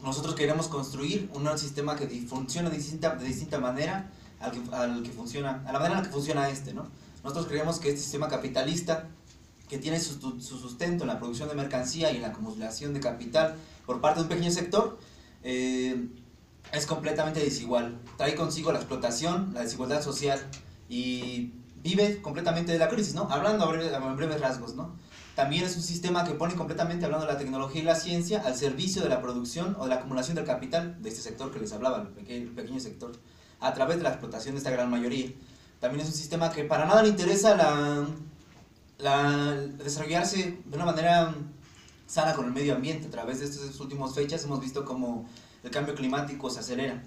nosotros queremos construir un sistema que funcione de distinta manera al que funciona, a la manera en la que funciona ¿no? Nosotros creemos que este sistema capitalista, que tiene su sustento en la producción de mercancía y en la acumulación de capital por parte de un pequeño sector, es completamente desigual. Trae consigo la explotación, la desigualdad social y vive completamente de la crisis, ¿no? Hablando en breves rasgos, ¿no? También es un sistema que pone completamente, hablando de la tecnología y la ciencia, al servicio de la producción o de la acumulación del capital de este sector que les hablaba, el pequeño sector, a través de la explotación de esta gran mayoría. También es un sistema que para nada le interesa desarrollarse de una manera sana con el medio ambiente. A través de estas últimas fechas hemos visto cómo el cambio climático se acelera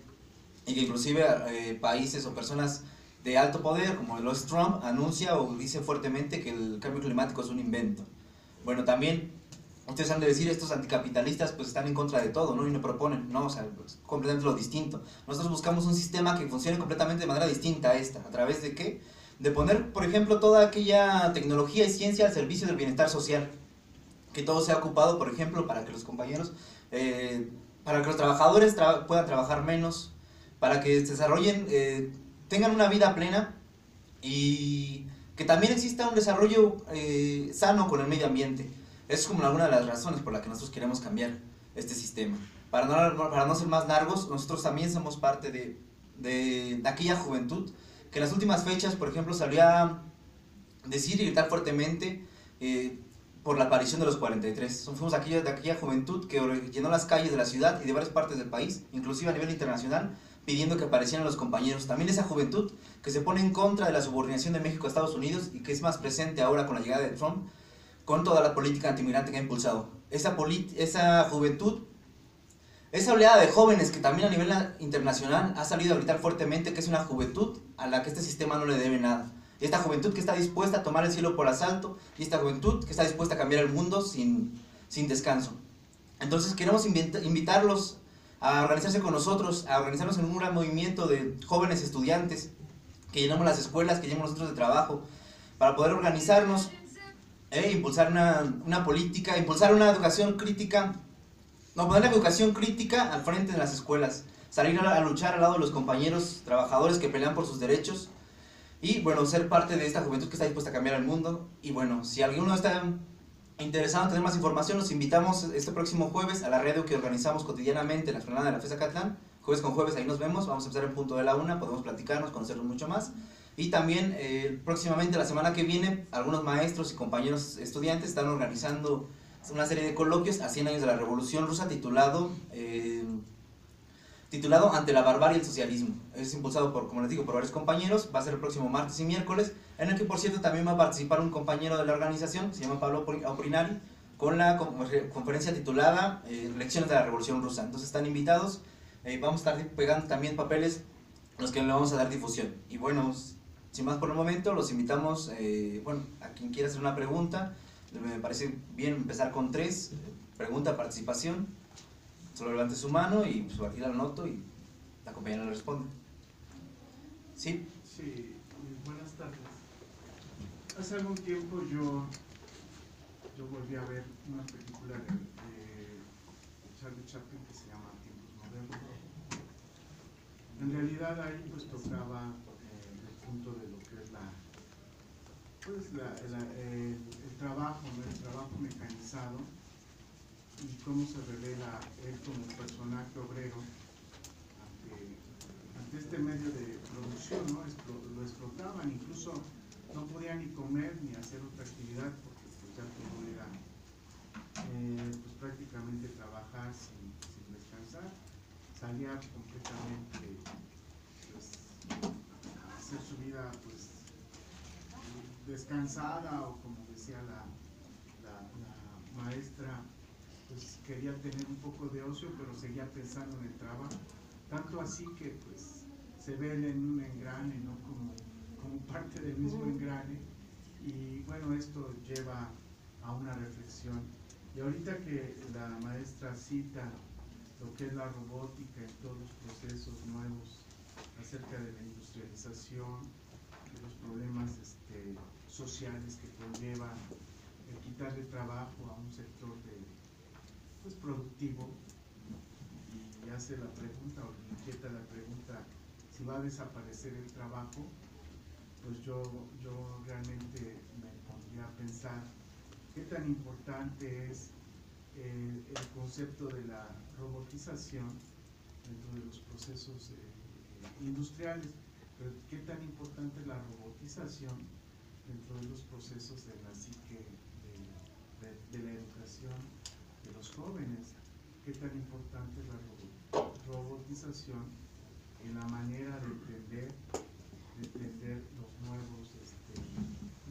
y que inclusive países o personas de alto poder como los Trump anuncia o dice fuertemente que el cambio climático es un invento. Bueno, también ustedes han de decir, estos anticapitalistas pues están en contra de todo, ¿no? Y no proponen, ¿no? O sea, pues, completamente lo distinto. Nosotros buscamos un sistema que funcione completamente de manera distinta a esta. ¿A través de qué? De poner, por ejemplo, toda aquella tecnología y ciencia al servicio del bienestar social. Que todo sea ocupado, por ejemplo, para que los compañeros, para que los trabajadores puedan trabajar menos, para que se desarrollen, tengan una vida plena y que también exista un desarrollo sano con el medio ambiente. Es como alguna de las razones por las que nosotros queremos cambiar este sistema. Para no ser más largos, nosotros también somos parte de aquella juventud que en las últimas fechas, por ejemplo, salió a decir y gritar fuertemente por la aparición de los 43. Fuimos de aquella juventud que llenó las calles de la ciudad y de varias partes del país, inclusive a nivel internacional, pidiendo que aparecieran los compañeros. También esa juventud que se pone en contra de la subordinación de México a Estados Unidos y que es más presente ahora con la llegada de Trump, con toda la política antimigrante que ha impulsado. Esa juventud, esa oleada de jóvenes que también a nivel internacional ha salido a gritar fuertemente que es una juventud a la que este sistema no le debe nada. Esta juventud que está dispuesta a tomar el cielo por asalto y esta juventud que está dispuesta a cambiar el mundo sin descanso. Entonces queremos invitarlos a organizarse con nosotros, a organizarnos en un gran movimiento de jóvenes estudiantes que llenamos las escuelas, que llenamos los centros de trabajo, para poder organizarnos impulsar una política, impulsar una educación crítica, no, poner la educación crítica al frente de las escuelas, salir a luchar al lado de los compañeros trabajadores que pelean por sus derechos y bueno, ser parte de esta juventud que está dispuesta a cambiar el mundo. Y bueno, si alguno está interesado en tener más información, los invitamos este próximo jueves a la radio que organizamos cotidianamente en la explanada de la FES Acatlán. Jueves con jueves, ahí nos vemos, vamos a empezar en punto de la 1, podemos platicarnos, conocernos mucho más. Y también próximamente, la semana que viene, algunos maestros y compañeros estudiantes están organizando una serie de coloquios a 100 años de la Revolución Rusa titulado Ante la barbarie y el socialismo. Es impulsado por, como les digo, por varios compañeros. Va a ser el próximo martes y miércoles, en el que por cierto también va a participar un compañero de la organización, se llama Pablo Aurinari, con la conferencia titulada Lecciones de la Revolución Rusa. Entonces están invitados. Vamos a estar pegando también papeles los que le vamos a dar difusión. Y bueno, sin más por el momento, los invitamos, a quien quiera hacer una pregunta. Me parece bien empezar con 3. Pregunta, participación. Solo levante su mano y pues aquí la anoto y la compañera le responde. ¿Sí? Sí, buenas tardes. Hace algún tiempo yo volví a ver una película de Charlie Chaplin que se llama Tiempos Modernos. En realidad ahí pues tocaba el punto de lo que es pues el trabajo, ¿no? El trabajo mecanizado y cómo se revela él como personaje obrero ante este medio de producción, ¿no? Lo explotaban, incluso no podía ni comer ni hacer otra actividad porque pues, ya todo era pues prácticamente trabajar sin descansar. Salía completamente pues, a hacer su vida pues descansada, o como decía la maestra, pues quería tener un poco de ocio, pero seguía pensando en el trabajo, tanto así que pues se ven en un engrane, ¿no? como parte del mismo engrane, y bueno, esto lleva a una reflexión. Y ahorita que la maestra cita lo que es la robótica en todos los procesos nuevos acerca de la industrialización, de los problemas sociales que conlleva el quitarle trabajo a un sector pues, productivo, y hace la pregunta, o le inquieta la pregunta, si va a desaparecer el trabajo, pues yo realmente me pondría a pensar qué tan importante es el concepto de la robotización dentro de los procesos industriales, pero qué tan importante es la robotización dentro de los procesos de la psique de la educación de los jóvenes, qué tan importante es la robotización en la manera de entender los nuevos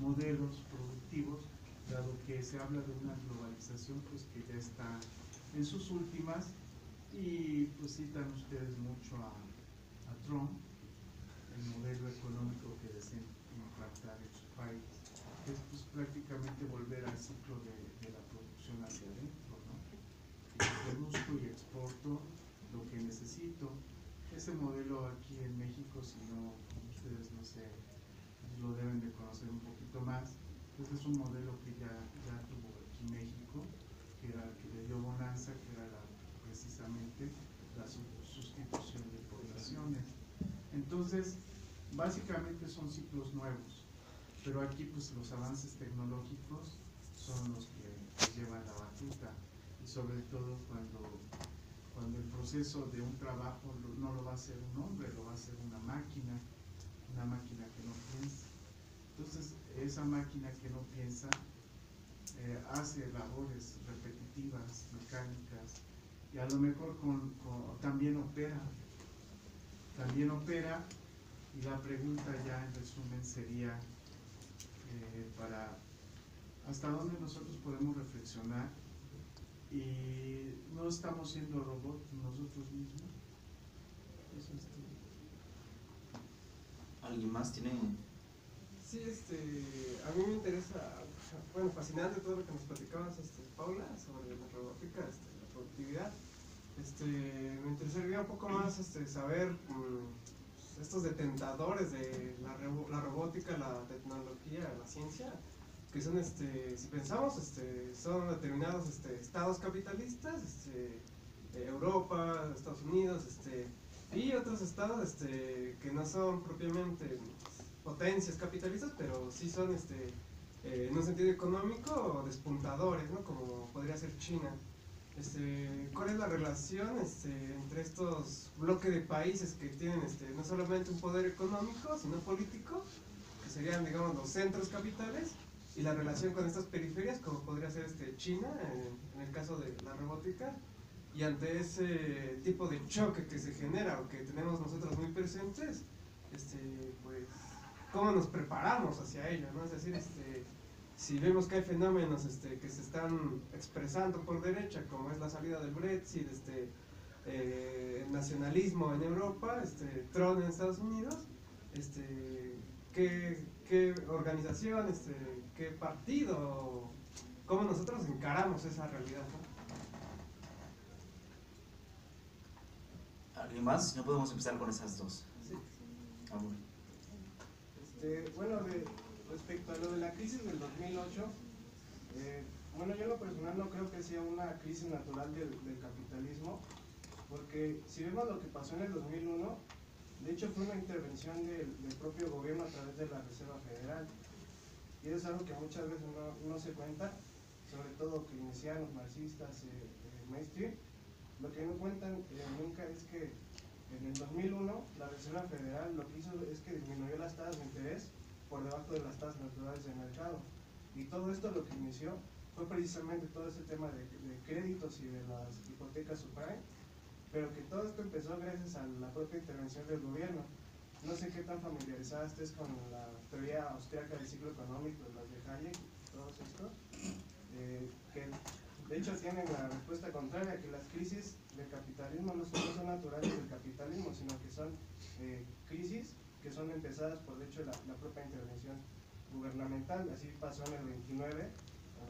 modelos productivos, dado que se habla de una globalización pues que ya está en sus últimas, y pues citan ustedes mucho a Trump, el modelo económico que desean implantar en su país, que es pues prácticamente volver al ciclo de la producción hacia adentro, ¿no? Y produzco y exporto lo que necesito. Ese modelo aquí en México, si no, ustedes no sé, lo deben de conocer un poquito más, pues es un modelo que ya tuvo aquí México, que era que le dio bonanza, que era precisamente la sustitución de poblaciones. Entonces, básicamente son ciclos nuevos, pero aquí pues los avances tecnológicos son los que llevan la batuta, y sobre todo cuando el proceso de un trabajo no lo va a hacer un hombre, lo va a hacer una máquina que no piensa. Entonces, esa máquina que no piensa hace labores repetitivas, mecánicas, y a lo mejor también opera, y la pregunta ya en resumen sería para hasta dónde nosotros podemos reflexionar y no estamos siendo robots nosotros mismos. Eso es todo. ¿Alguien más tiene? Sí, a mí me interesa, bueno, fascinante todo lo que nos platicabas, Paula, sobre la robótica, la productividad. Me interesaría un poco más saber estos detentadores de la robótica, la tecnología, la ciencia, que son, si pensamos, son determinados estados capitalistas, Europa, Estados Unidos, y otros estados que no son propiamente potencias capitalistas, pero sí son en un sentido económico despuntadores, ¿no? Como podría ser China. ¿Cuál es la relación entre estos bloques de países que tienen no solamente un poder económico, sino político, que serían, digamos, los centros capitales, y la relación con estas periferias, como podría ser China, en el caso de la robótica, y ante ese tipo de choque que se genera o que tenemos nosotros muy presentes, pues, ¿cómo nos preparamos hacia ello, ¿no? Es decir, si vemos que hay fenómenos que se están expresando por derecha, como es la salida del Brexit, el nacionalismo en Europa, Trump en Estados Unidos, ¿qué organización, qué partido, cómo nosotros encaramos esa realidad, ¿no? ¿Alguien más? Si no, podemos empezar con esas dos. Sí. Amor. Bueno, respecto a lo de la crisis del 2008, bueno, yo en lo personal no creo que sea una crisis natural del capitalismo, porque si vemos lo que pasó en el 2001, de hecho fue una intervención del propio gobierno a través de la Reserva Federal. Y eso es algo que muchas veces no se cuenta, sobre todo keynesianos, marxistas, mainstream. Lo que no cuentan nunca es que en el 2001 la Reserva Federal lo que hizo es que disminuyó las tasas de interés por debajo de las tasas naturales del mercado. Y todo esto lo que inició fue precisamente todo ese tema de créditos y de las hipotecas subprime, pero que todo esto empezó gracias a la propia intervención del gobierno. No sé qué tan familiarizada estés con la teoría austriaca del ciclo económico, las de Hayek, todos estos, que de hecho tienen la respuesta contraria, que las crisis del capitalismo no son naturales del capitalismo, sino que son crisis que son empezadas por, de hecho, la propia intervención gubernamental. Así pasó en el 29,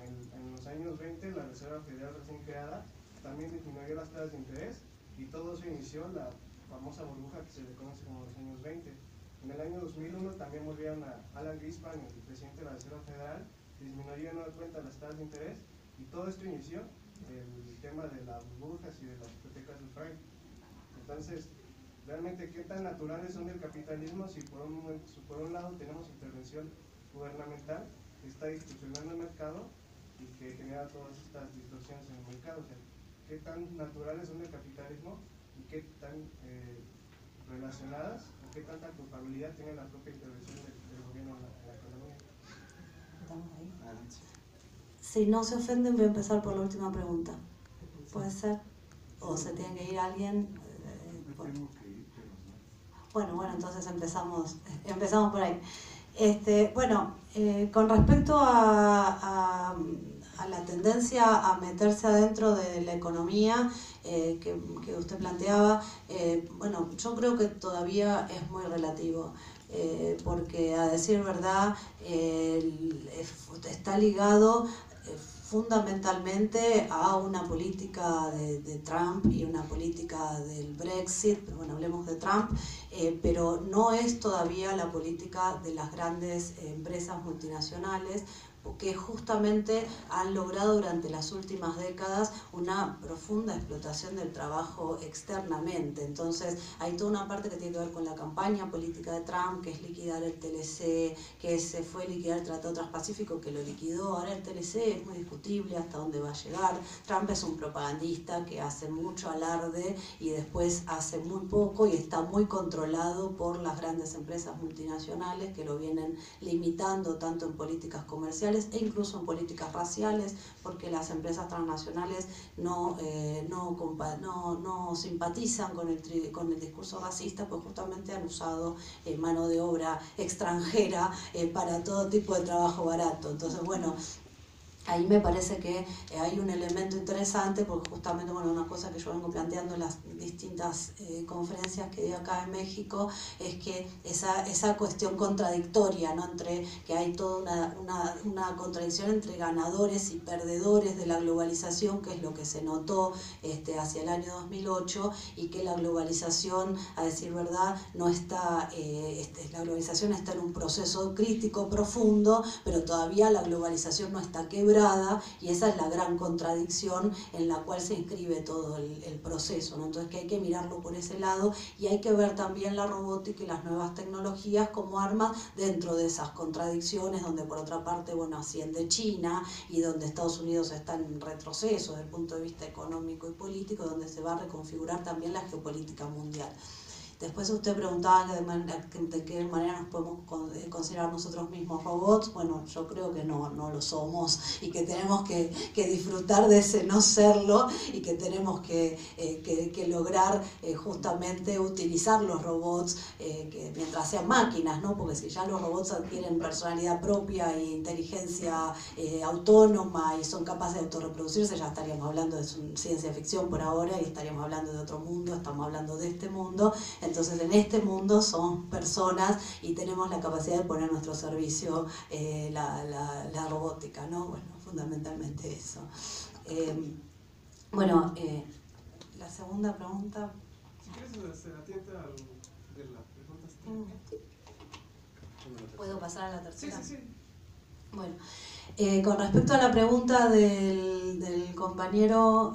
en los años 20, la Reserva Federal recién creada también disminuyó las tasas de interés y todo eso inició la famosa burbuja que se le conoce como los años 20. En el año 2001 también volvieron a Alan Greenspan, el presidente de la Reserva Federal, disminuyó de nueva cuenta las tasas de interés y todo esto inició el tema de las burbujas y de las hipotecas subprime. Entonces, realmente, ¿qué tan naturales son del capitalismo si por un lado tenemos intervención gubernamental que está distorsionando el mercado y que genera todas estas distorsiones en el mercado? O sea, ¿qué tan naturales son del capitalismo y qué tan relacionadas o qué tanta culpabilidad tiene la propia intervención del gobierno en la economía? Si no se ofenden, voy a empezar por la última pregunta. ¿Puede ser? ¿O se tiene que ir alguien? Bueno, entonces empezamos por ahí. Con respecto a la tendencia a meterse adentro de la economía que usted planteaba, yo creo que todavía es muy relativo. Porque a decir verdad está ligado fundamentalmente a una política de Trump y una política del Brexit, pero bueno, hablemos de Trump, pero no es todavía la política de las grandes empresas multinacionales, que justamente han logrado durante las últimas décadas una profunda explotación del trabajo externamente. Entonces hay toda una parte que tiene que ver con la campaña política de Trump, que es liquidar el TLC, que se fue a liquidar el Tratado Transpacífico, que lo liquidó. Ahora el TLC es muy discutible hasta dónde va a llegar. Trump es un propagandista que hace mucho alarde y después hace muy poco, y está muy controlado por las grandes empresas multinacionales que lo vienen limitando tanto en políticas comerciales e incluso en políticas raciales, porque las empresas transnacionales no simpatizan con el discurso racista, pues justamente han usado mano de obra extranjera para todo tipo de trabajo barato. Entonces, bueno, ahí me parece que hay un elemento interesante, porque justamente, una cosa que yo vengo planteando en las distintas conferencias que di acá en México, es que esa cuestión contradictoria, ¿no? Entre que hay toda una contradicción entre ganadores y perdedores de la globalización, que es lo que se notó hacia el año 2008, y que la globalización, a decir verdad, no está, la globalización está en un proceso crítico profundo, pero todavía la globalización no está quebrada, y esa es la gran contradicción en la cual se inscribe todo el proceso, ¿no? Entonces, que hay que mirarlo por ese lado, y hay que ver también la robótica y las nuevas tecnologías como armas dentro de esas contradicciones, donde por otra parte, asciende China, y donde Estados Unidos está en retroceso desde el punto de vista económico y político, donde se va a reconfigurar también la geopolítica mundial. Después usted preguntaba de qué manera nos podemos considerar nosotros mismos robots. Bueno, yo creo que no lo somos, y que tenemos que disfrutar de ese no serlo, y que tenemos que lograr justamente utilizar los robots que mientras sean máquinas, ¿no? Porque si ya los robots adquieren personalidad propia e inteligencia autónoma y son capaces de autorreproducirse, ya estaríamos hablando de ciencia ficción por ahora, y estaríamos hablando de otro mundo. Estamos hablando de este mundo. Entonces, en este mundo somos personas y tenemos la capacidad de poner a nuestro servicio la robótica, ¿no? Bueno, fundamentalmente eso. La segunda pregunta. Si quieres, se atiende a de las preguntas. ¿Puedo pasar a la tercera? Sí. Bueno, con respecto a la pregunta del compañero